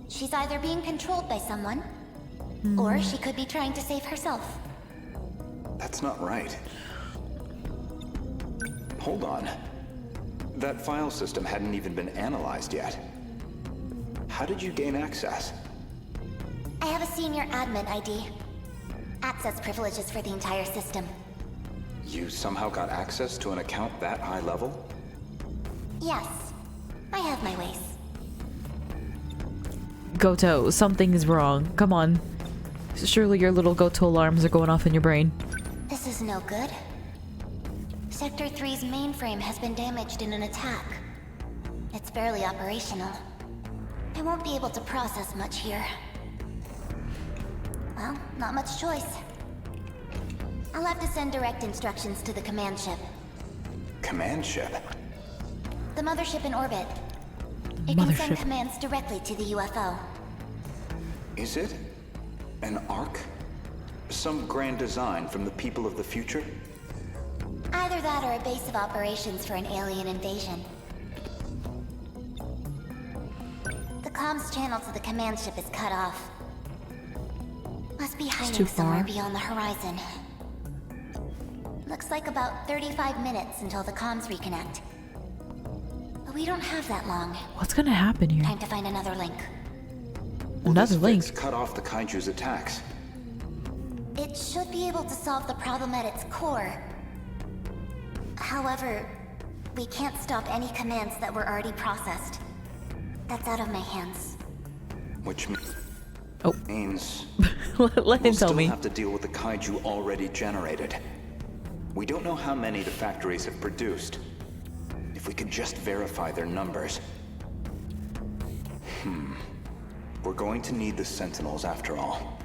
She's either being controlled by someone, or she could be trying to save herself. That's not right. Hold on. That file system hadn't even been analyzed yet. How did you gain access? I have a senior admin ID. Access privileges for the entire system. You somehow got access to an account that high level? Yes, I have my ways. Gouto, something is wrong. Come on. Surely your little Gouto alarms are going off in your brain. This is no good. Sector 3's mainframe has been damaged in an attack. It's barely operational. I won't be able to process much here. Well, not much choice. I'll have to send direct instructions to the command ship. Command ship? The mothership in orbit. It can send Mothership. commands directly to the UFO. Is it? An Ark? Some grand design from the people of the future? Either that or a base of operations for an alien invasion. The comms channel to the command ship is cut off. Must be hiding too somewhere far. beyond the horizon. Looks like about 35 minutes until the comms reconnect. But we don't have that long. What's gonna happen here? Time to find another link. Will Another this link. fix cut off the Kaiju's attacks? It should be able to solve the problem at its core. However, we can't stop any commands that were already processed. That's out of my hands. Which Oh. means Let him we'll tell still me. have to deal with the Kaiju already generated. We don't know how many the factories have produced. If we could just verify their numbers. We're going to need the Sentinels after all.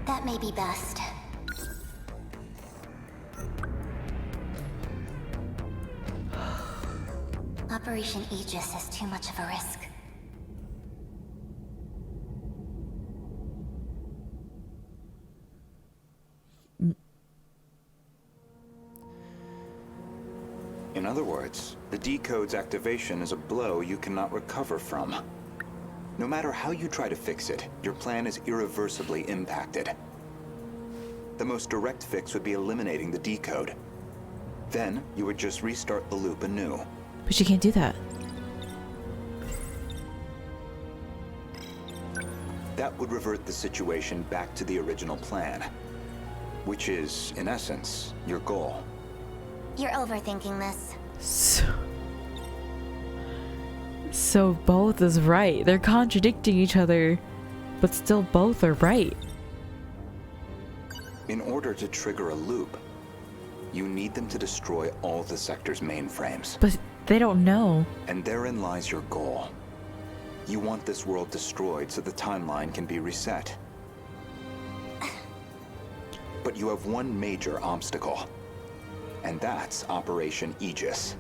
That may be best. Operation Aegis is too much of a risk. In other words, the decode's activation is a blow you cannot recover from. No matter how you try to fix it, your plan is irreversibly impacted. The most direct fix would be eliminating the decode. Then, you would just restart the loop anew. But you can't do that. That would revert the situation back to the original plan. Which is, in essence, your goal. You're overthinking this. So both is right. They're contradicting each other, but still both are right. In order to trigger a loop, You need them to destroy all the sector's mainframes. But they don't know. And therein lies your goal. You want this world destroyed so the timeline can be reset. But you have one major obstacle, and that's Operation Aegis.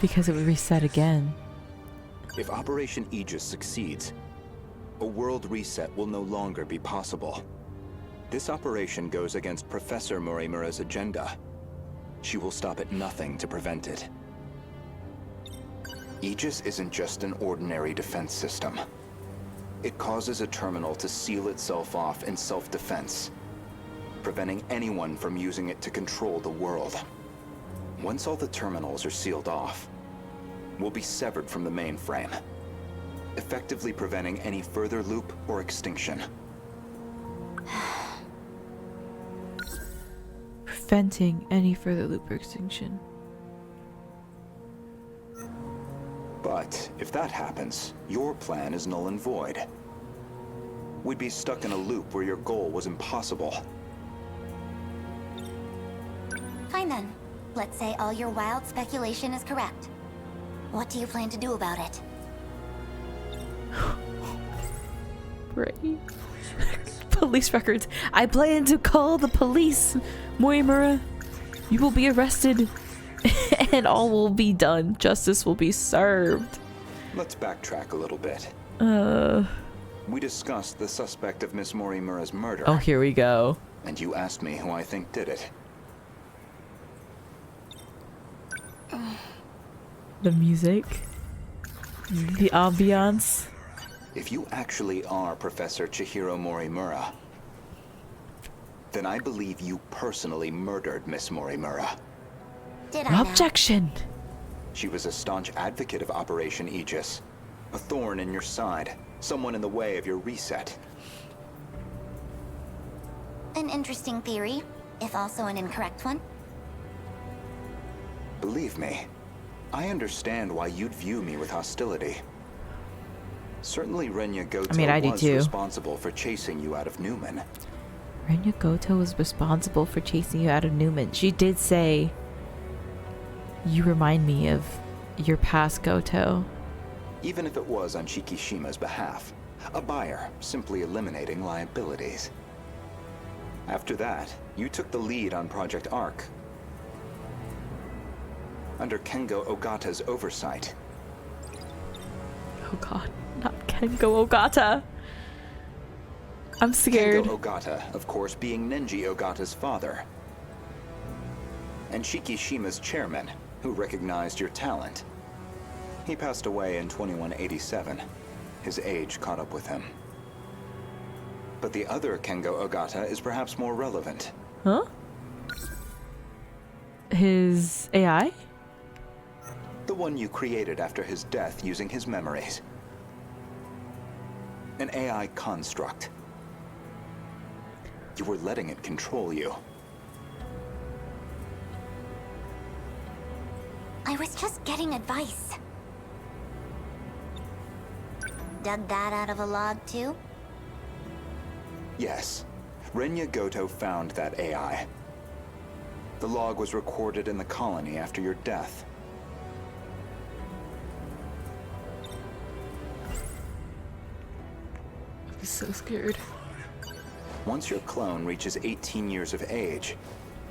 Because it would reset again. If Operation Aegis succeeds, a world reset will no longer be possible. This operation goes against Professor Morimura's agenda. She will stop at nothing to prevent it. Aegis isn't just an ordinary defense system. It causes a terminal to seal itself off in self-defense, preventing anyone from using it to control the world. Once all the terminals are sealed off, we'll be severed from the mainframe, effectively preventing any further loop or extinction. Preventing any further loop or extinction. But if that happens, your plan is null and void. We'd be stuck in a loop where your goal was impossible. Fine then. Let's say all your wild speculation is correct. What do you plan to do about it? Right. Police records. I plan to call the police. Morimura, you will be arrested and all will be done. Justice will be served. Let's backtrack a little bit. We discussed the suspect of Miss Morimura's murder. Oh, here we go. And you asked me who I think did it. The music. The ambiance. If you actually are Professor Chihiro Morimura, then I believe you personally murdered Miss Morimura. Did I now? Objection! She was a staunch advocate of Operation Aegis, a thorn in your side, someone in the way of your reset. An interesting theory, if also an incorrect one. Believe me, I understand why you'd view me with hostility. Certainly Renya Gouto I do was too. responsible for chasing you out of Newman. Renya Gouto was responsible for chasing you out of Newman. She did say, you remind me of your past, Gouto. Even if it was on Shikishima's behalf, a buyer simply eliminating liabilities. After that, you took the lead on Project Arc. Under Kengo Ogata's oversight. Oh god, not Kengo Ogata. I'm scared. Kengo Ogata, of course, being Nenji Ogata's father. And Shikishima's chairman, who recognized your talent. He passed away in 2187. His age caught up with him. But the other Kengo Ogata is perhaps more relevant. Huh? His AI? The one you created after his death using his memories. An AI construct. You were letting it control you. I was just getting advice. Dug that out of a log too? Yes. Renya Gouto found that AI. The log was recorded in the colony after your death. I'm so scared. Once your clone reaches 18 years of age,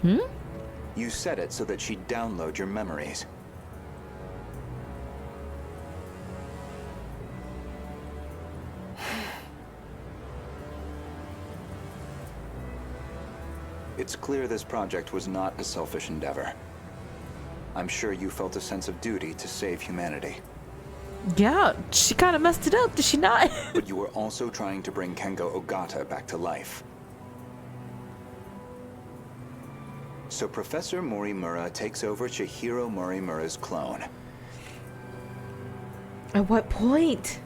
you set it so that she'd download your memories. It's clear this project was not a selfish endeavor. I'm sure you felt a sense of duty to save humanity. Yeah, she kind of messed it up, did she not? But you were also trying to bring Kengo Ogata back to life. So Professor Morimura takes over Chihiro Morimura's clone. At what point?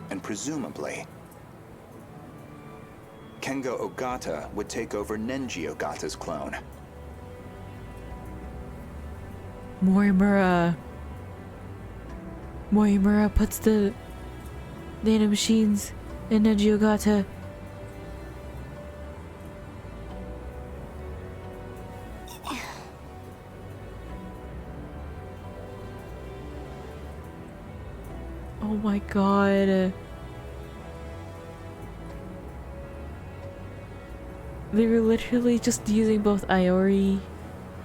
And presumably, Kengo Ogata would take over Nenji Ogata's clone. Morimura puts the nanomachines in Gouto. Oh my god. They were literally just using both Iori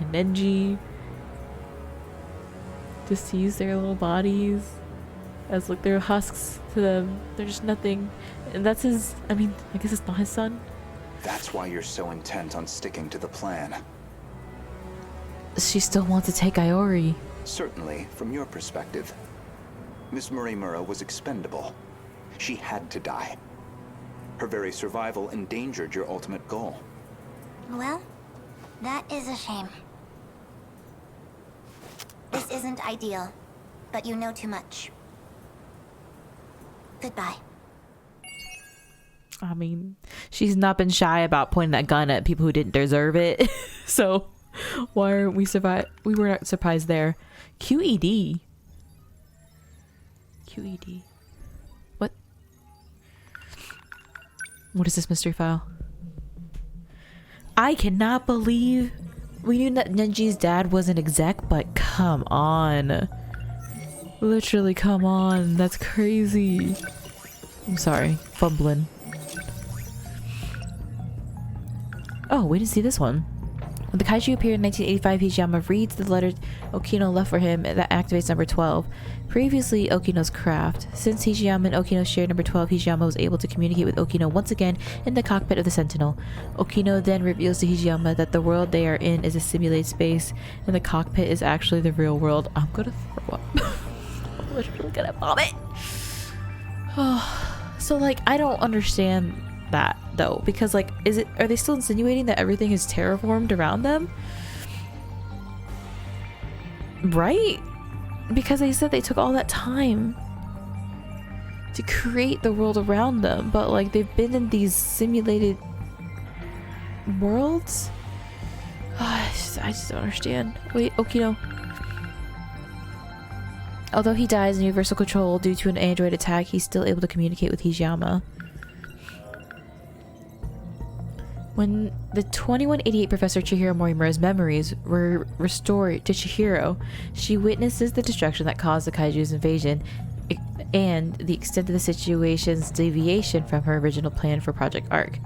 and Nenji just to use their little bodies as like their husks to them. They're just nothing. And that's his, I mean, I guess it's not his son. That's why you're so intent on sticking to the plan. She still wants to take Iori. Certainly, from your perspective, Miss Murray-Mura was expendable. She had to die. Her very survival endangered your ultimate goal. Well, that is a shame. This isn't ideal, but you know too much. Goodbye. I mean, she's not been shy about pointing that gun at people who didn't deserve it. So, why aren't we survive? We were not surprised there. Q.E.D. Q.E.D. What? What is this mystery file? I cannot believe we knew that Nenji's dad was an exec, but come on. Literally, come on. That's crazy. I'm sorry. Fumbling. Oh, we didn't see this one. When the kaiju appeared in 1985, Hijiyama reads the letter Okino left for him that activates number 12. Previously, Okino's craft. Since Hijiyama and Okino shared number 12, Hijiyama was able to communicate with Okino once again in the cockpit of the Sentinel. Okino then reveals to Hijiyama that the world they are in is a simulated space, and the cockpit is actually the real world. I'm gonna throw up. I'm literally gonna vomit. So, like, I don't understand that though, because like, are they still insinuating that everything is terraformed around them? Right? Because they said they took all that time to create the world around them, but like they've been in these simulated worlds. I just don't understand. Wait, Okino. Although he dies in universal control due to an android attack, he's still able to communicate with Hijiyama. When the 2188 Professor Chihiro Morimura's memories were restored to Chihiro, she witnesses the destruction that caused the kaiju's invasion and the extent of the situation's deviation from her original plan for Project Arc.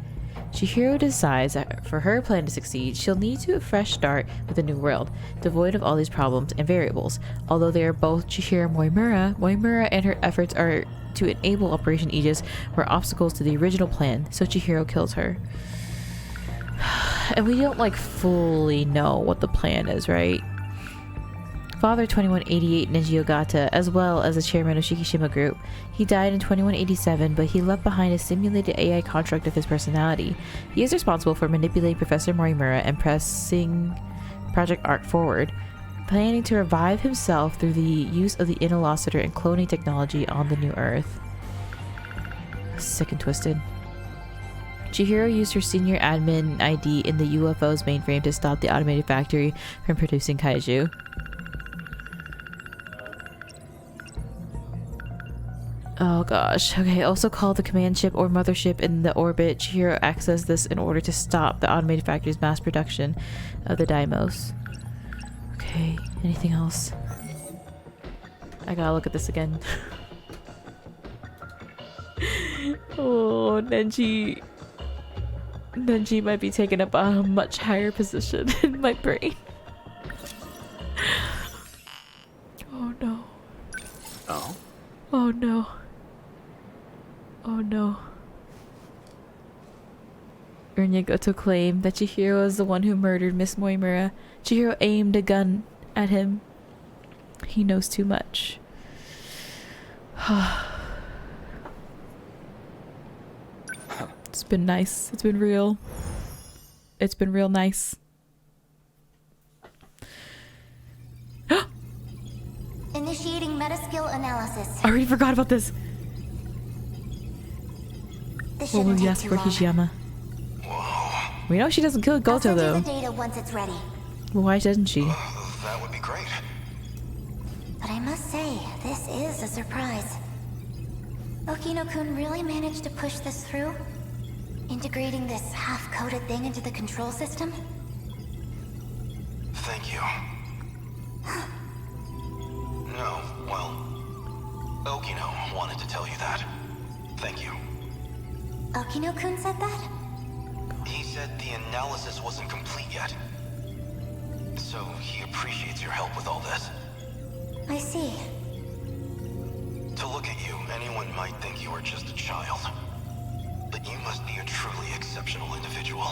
Chihiro decides that for her plan to succeed, she'll need to a fresh start with a new world, devoid of all these problems and variables. Although they are both Chihiro Morimura and her efforts are to enable Operation Aegis were obstacles to the original plan, so Chihiro kills her. And we don't like fully know what the plan is, right? Father 2188 Nenji Ogata, as well as the chairman of Shikishima Group. He died in 2187, but he left behind a simulated AI construct of his personality. He is responsible for manipulating Professor Morimura and pressing Project Arc forward, planning to revive himself through the use of the Interlocutor and cloning technology on the New Earth. Sick and twisted. Chihiro used her senior admin ID in the UFO's mainframe to stop the automated factory from producing kaiju. Oh gosh. Okay, also called the command ship or mothership in the orbit. Chihiro accessed this in order to stop the automated factory's mass production of the Daimos. Okay, anything else? I gotta look at this again. Oh, Nenji might be taking up a much higher position in my brain. Oh no. Oh? Oh no. Oh no. Gouto claimed that Chihiro is the one who murdered Miss Morimura. Chihiro aimed a gun at him. He knows too much. It's been nice. It's been real. It's been real nice. Initiating metaskill analysis. I already forgot about this. This What will shouldn't you take ask too for long. Hijiyama? We know she doesn't kill I'll Gouto send you though. the data once it's ready. Well, why doesn't she? That would be great. But I must say, this is a surprise. Okino-kun really managed to push this through? Integrating this half-coded thing into the control system? Thank you. No, well, Okino wanted to tell you that. Thank you. Okino-kun said that? He said the analysis wasn't complete yet. So he appreciates your help with all this. I see. To look at you, anyone might think you are just a child. But you must be a truly exceptional individual.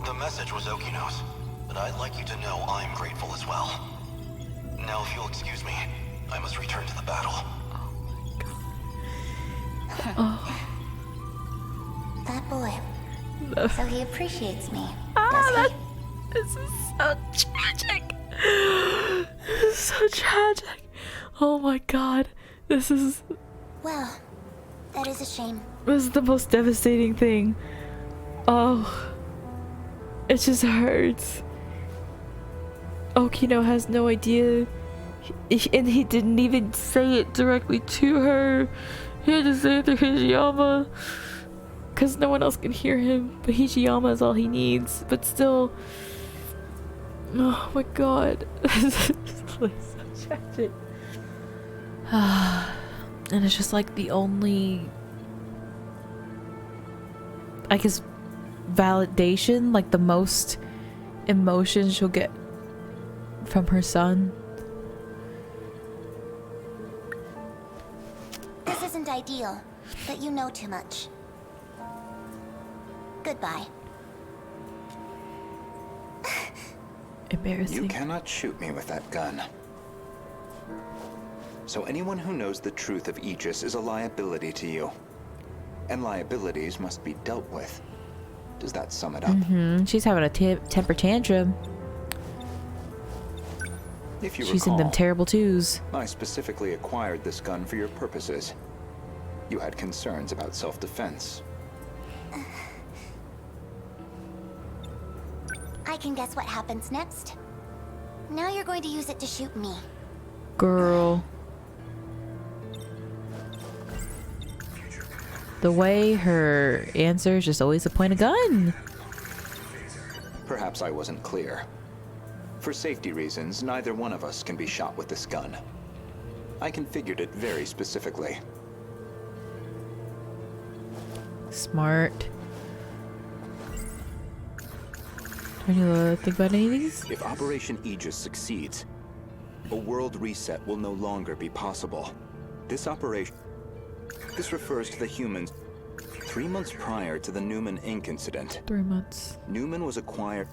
The message was Okino's, but I'd like you to know I'm grateful as well. Now, if you'll excuse me, I must return to the battle. That boy. So he appreciates me, Ah, does he? this is so tragic. This is so tragic. Oh my god. This is Well, that is a shame. the most devastating thing. Oh. It just hurts. Okino has no idea. And he didn't even say it directly to her. He had to say it through Hijiyama. Because no one else can hear him. But Hijiyama is all he needs. But still. Oh my god. This is like so tragic. And it's just like the only, I guess, validation, like the most emotion she'll get from her son. This isn't ideal, but you know too much. Goodbye. Embarrassing. You cannot shoot me with that gun. So anyone who knows the truth of Aegis is a liability to you. And liabilities must be dealt with. Does that sum it up? She's having a temper tantrum. If you She's in them recall, terrible twos. I specifically acquired this gun for your purposes. You had concerns about self-defense. I can guess what happens next. Now you're going to use it to shoot me. Girl. The way her answer is just always to point a gun. Perhaps I wasn't clear. For safety reasons, neither one of us can be shot with this gun. I configured it very specifically. Smart. Do you think about any of these? If Operation Aegis succeeds, a world reset will no longer be possible. This refers to the humans 3 months prior to the Newman Inc. incident. 3 months. Newman was acquired.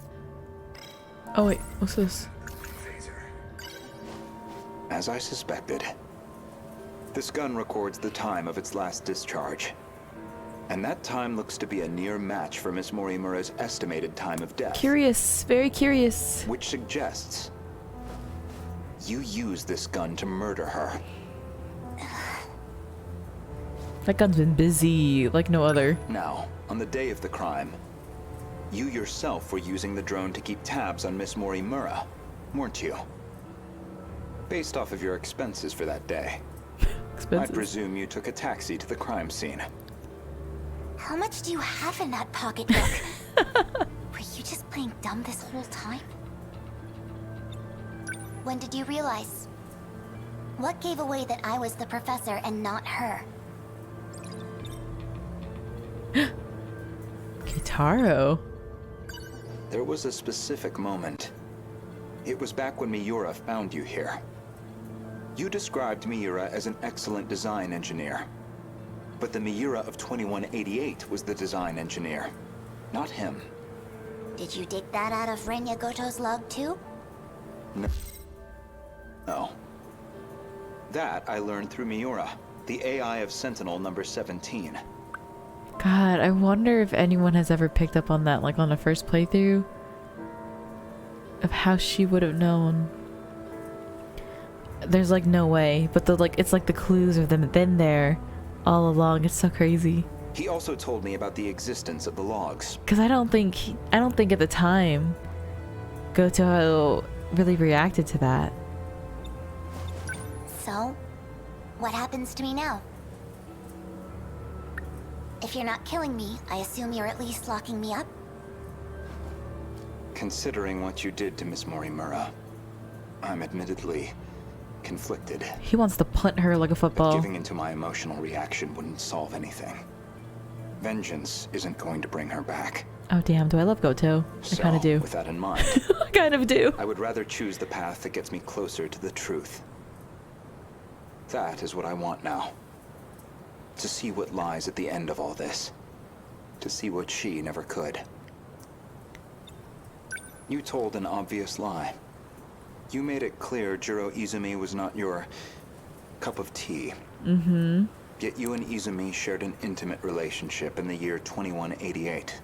Oh wait, what's this? As I suspected. This gun records the time of its last discharge. And that time looks to be a near match for Miss Morimura's estimated time of death. Curious, very curious. Which suggests you used this gun to murder her. That gun's been busy like no other. Now, on the day of the crime, you yourself were using the drone to keep tabs on Miss Morimura, weren't you? Based off of your expenses for that day. Expensive. I presume you took a taxi to the crime scene. How much do you have in that pocketbook? Were you just playing dumb this whole time? When did you realize? What gave away that I was the professor and not her? Kitaro. There was a specific moment. It was back when Miura found you here. You described Miura as an excellent design engineer. But the Miura of 2188 was the design engineer, not him. Did you dig that out of Renya Goto's log too? No. That I learned through Miura, the AI of Sentinel number 17. God, I wonder if anyone has ever picked up on that, like on the first playthrough, of how she would have known. There's like no way, but it's like the clues of them been there all along. It's so crazy. He also told me about the existence of the logs. Because I don't think at the time Gouto really reacted to that. So, what happens to me now? If you're not killing me, I assume you're at least locking me up? Considering what you did to Miss Morimura, I'm admittedly conflicted. He wants to punt her like a But football. giving into my emotional reaction wouldn't solve anything. Vengeance isn't going to bring her back. Oh damn, do I love Gouto? I kind of do. With that in mind, I kind of do. I would rather choose the path that gets me closer to the truth. That is what I want now. To see what lies at the end of all this. To see what she never could. You told an obvious lie. You made it clear Jiro Izumi was not your cup of tea. Mm-hmm. Yet you and Izumi shared an intimate relationship in the year 2188.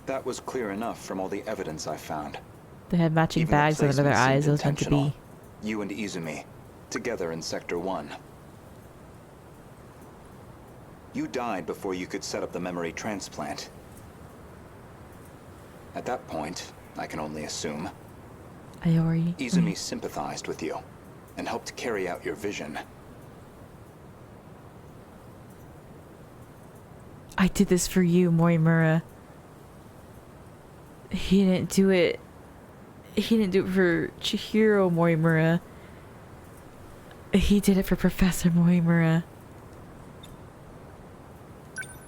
That was clear enough from all the evidence I found. They had matching Even the bags under their placement eyes. seemed It was meant to be. intentional. You and Izumi, together in Sector 1. You died before you could set up the memory transplant. At that point, I can only assume, Iori. Izumi sympathized with you and helped carry out your vision. I did this for you, Morimura. He didn't do it. He didn't do it for Chihiro Morimura. He did it for Professor Morimura.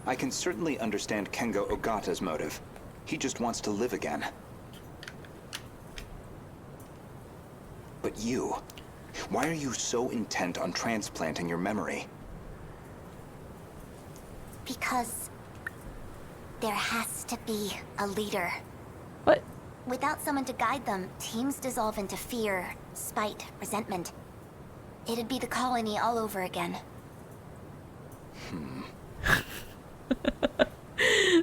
I can certainly understand Kengo Ogata's motive. He just wants to live again. But you, why are you so intent on transplanting your memory? Because there has to be a leader. What? Without someone to guide them, teams dissolve into fear, spite, resentment. It'd be the colony all over again.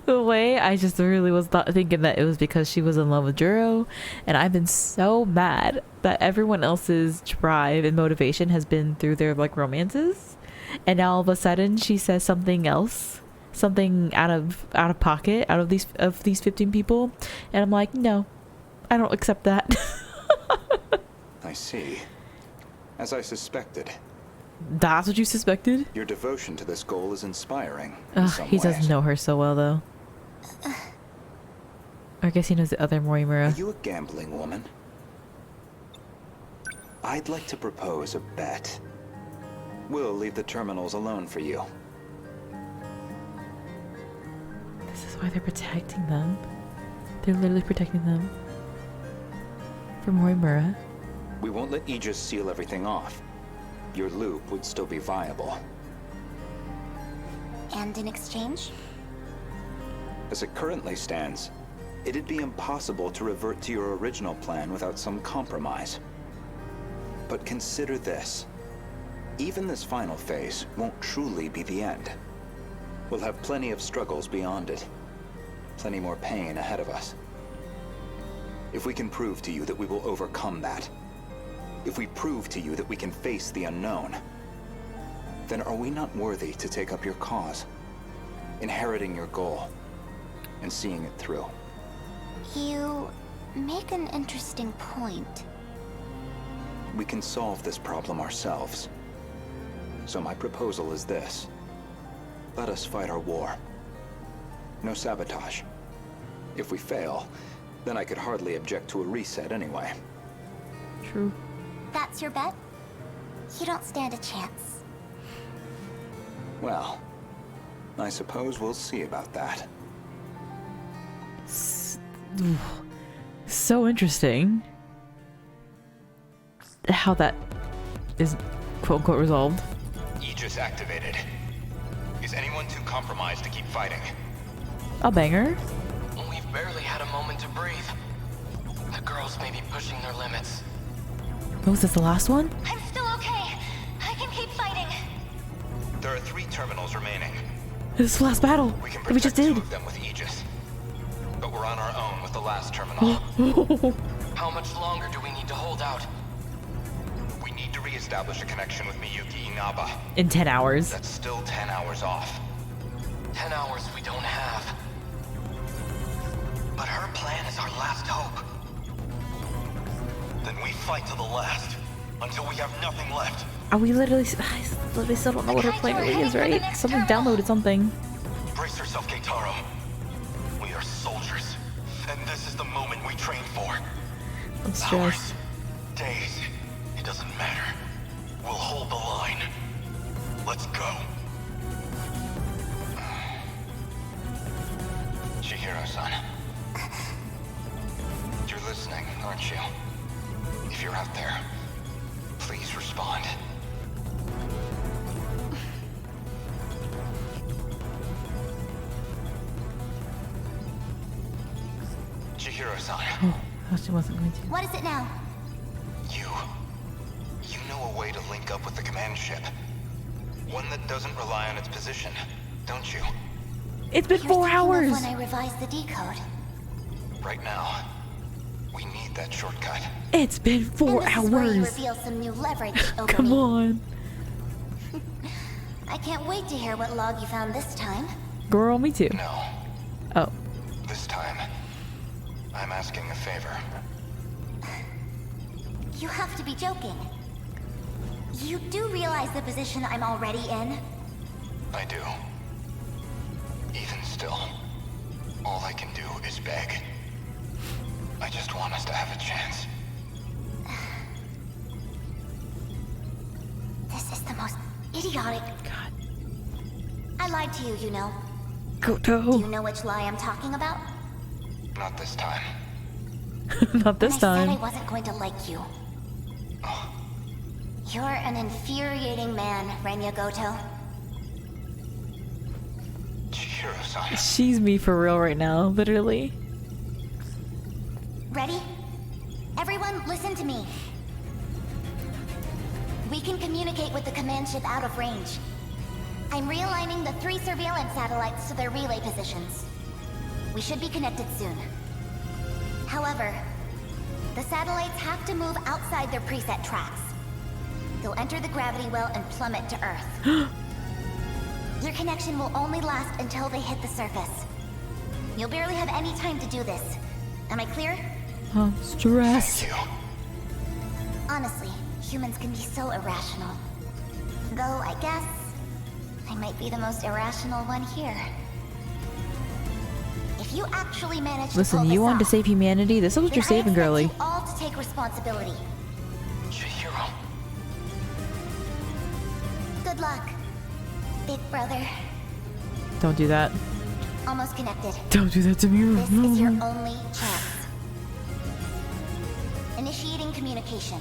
The way I just really was thinking that it was because she was in love with Juro, and I've been so mad that everyone else's drive and motivation has been through their like romances, and now all of a sudden she says something else, something out of pocket, out of these 15 people, and I'm like, no, I don't accept that. I see. As I suspected, That's what you suspected? your devotion to this goal is inspiring in Ugh, some he ways. doesn't know her so well though. Or I guess he knows the other Are Morimura. you a gambling woman? I'd like to propose a bet. We'll leave the terminals alone for you. This is why they're protecting them. They're literally protecting them. From Morimura. We won't let Aegis seal everything off. Your loop would still be viable. And in exchange? As it currently stands, it'd be impossible to revert to your original plan without some compromise. But consider this. Even this final phase won't truly be the end. We'll have plenty of struggles beyond it. Plenty more pain ahead of us. If we can prove to you that we will overcome that, if we prove to you that we can face the unknown, then are we not worthy to take up your cause, inheriting your goal, and seeing it through? You make an interesting point. We can solve this problem ourselves. So my proposal is this. Let us fight our war. No sabotage. If we fail, then I could hardly object to a reset anyway. True. That's your bet? You don't stand a chance. Well, I suppose we'll see about that. So interesting. How that is quote-unquote resolved. Aegis activated. Is anyone too compromised to keep fighting? A banger. We've barely had a moment to breathe. The girls may be pushing their limits. Oh, was this the last one? I'm still okay. I can keep fighting. There are 3 terminals remaining. This is the last battle We can that we just protect did. 2 of them with Aegis. But we're on our own with the last terminal. How much longer do we need to hold out? We need to re-establish a connection with Miyuki Inaba. In 10 hours. That's still 10 hours off. 10 hours we don't have. But her plan is our last hope. Then we fight to the last, until we have nothing left. Are we literally... I literally still don't know what her plan really is, right? Someone downloaded something. Brace yourself, Keitaro. We are soldiers, and this is the moment we trained for. I'm stressed. Hours, days, it doesn't matter. We'll hold the line. Let's go. Chihiro-san. You're listening, aren't you? If you're out there, please respond. Chihiro-san. Oh, she wasn't going to. What is it now? You know a way to link up with the command ship. One that doesn't rely on its position, don't you? It's been 4 hours! When I revised the decode. Right now, we need that shortcut. It's been 4 and this is where you hours! reveal some new leverage over Come me. on! I can't wait to hear what log you found this time. Girl, me too. No, Oh. this time, I'm asking a favor. You have to be joking. You do realize the position I'm already in? I do. Even still, all I can do is beg. I just want us to have a chance. This is the most idiotic... God. I lied to you, you know. Gouto! Do you know which lie I'm talking about? Not this time. Not this I said I time. wasn't going to like you. You're an infuriating man, Renya Gouto. Chihiro-san. She's me for real right now, literally. Ready? Everyone, listen to me. We can communicate with the command ship out of range. I'm realigning the 3 surveillance satellites to their relay positions. We should be connected soon. However, the satellites have to move outside their preset tracks. They'll enter the gravity well and plummet to Earth. Your connection will only last until they hit the surface. You'll barely have any time to do this. Am I clear? I'm stressed. Thank you. Honestly, humans can be so irrational. Though I guess I might be the most irrational one here. If you actually manage to Listen, pull you this want to off, save humanity? This is what then you're I saving, expect girly. you all to take responsibility. Chihiro. Good luck, big brother. Don't do that. Almost connected. Don't do that to me. This is your only chance. Initiating communication.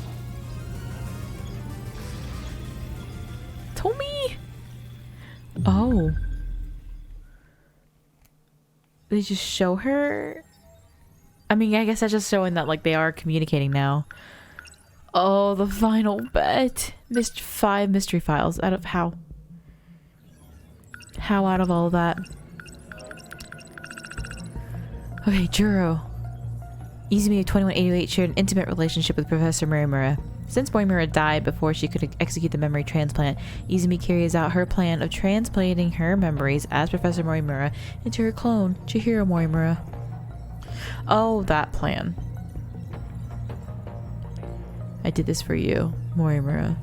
Tommy! Oh. They just show her? I mean, I guess that's just showing that, like, they are communicating now. Oh, the final bet. Missed 5 mystery files. Out of how? How out of all of that? Okay, Juro. Izumi of 2188 shared an intimate relationship with Professor Morimura. Since Morimura died before she could execute the memory transplant, Izumi carries out her plan of transplanting her memories as Professor Morimura into her clone, Chihiro Morimura. Oh, that plan. I did this for you, Morimura.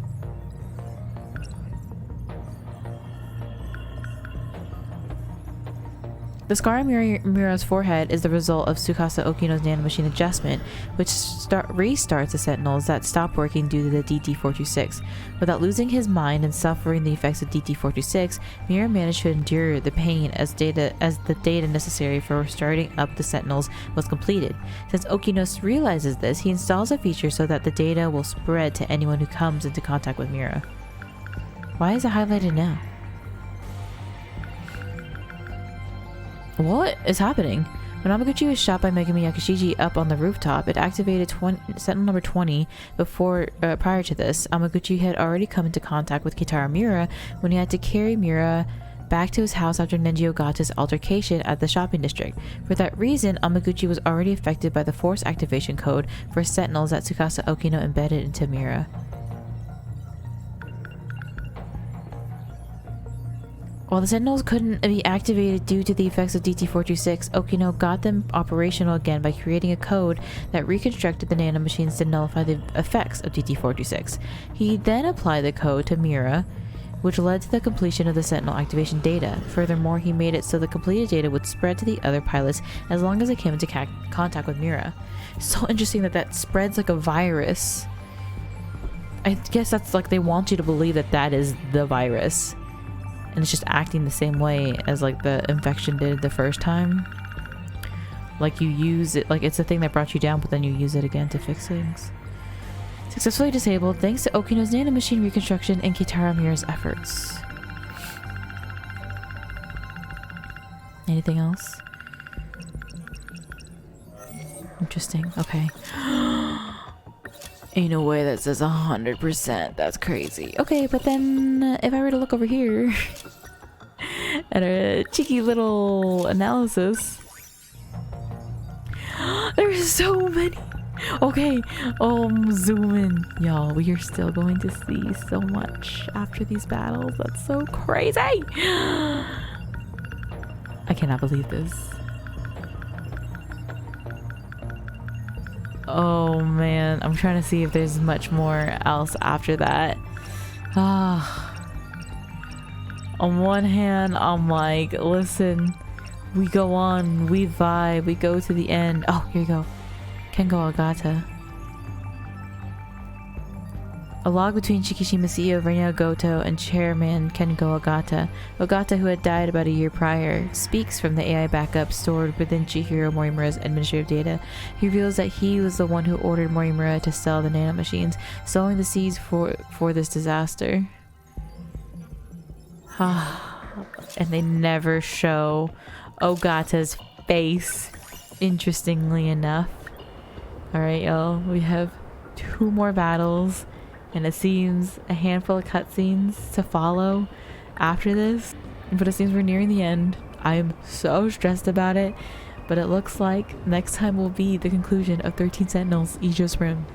The scar on Mura's forehead is the result of Tsukasa Okino's nanomachine adjustment, which restarts the Sentinels that stop working due to the DT-426. Without losing his mind and suffering the effects of DT-426, Mura managed to endure the pain as the data necessary for starting up the Sentinels was completed. Since Okino realizes this, he installs a feature so that the data will spread to anyone who comes into contact with Mura. Why is it highlighted now? What is happening? When Amaguchi was shot by Megumi Yakushiji up on the rooftop, it activated Sentinel number 20. Prior to this, Amaguchi had already come into contact with Keitaro Miura when he had to carry Miura back to his house after Nenji Ogata's altercation at the shopping district. For that reason, Amaguchi was already affected by the force activation code for Sentinels that Tsukasa Okino embedded into Miura. While the Sentinels couldn't be activated due to the effects of DT-426, Okino got them operational again by creating a code that reconstructed the nanomachines to nullify the effects of DT-426. He then applied the code to Miura, which led to the completion of the Sentinel activation data. Furthermore, he made it so the completed data would spread to the other pilots as long as they came into contact with Mira. So interesting that that spreads like a virus. I guess that's like they want you to believe that that is the virus. And it's just acting the same way as like the infection did the first time. Like you use it, like it's the thing that brought you down, but then you use it again to fix things. Successfully disabled thanks to Okino's nanomachine reconstruction and Kitara Mira's efforts. Anything else? Interesting. Okay. Ain't no way that says 100%. That's crazy. Okay, but then if I were to look over here at a cheeky little analysis, there's so many. Okay, zoom in. Y'all, we are still going to see so much after these battles. That's so crazy. I cannot believe this. Oh man, I'm trying to see if there's much more else after that. On one hand, I'm like, listen, we go on, we vibe, we go to the end. Oh, here you go. Kengo Ogata. A log between Shikishima CEO Reina Gouto and chairman Kengo Ogata. Ogata, who had died about a year prior, speaks from the AI backup stored within Chihiro Morimura's administrative data. He reveals that he was the one who ordered Morimura to sell the nanomachines, sowing the seeds for this disaster. And they never show Ogata's face, interestingly enough. Alright, y'all, we have 2 more battles, and it seems a handful of cutscenes to follow after this, but it seems we're nearing the end. I'm so stressed about it, but it looks like next time will be the conclusion of 13 Sentinels, Ijo's Rim.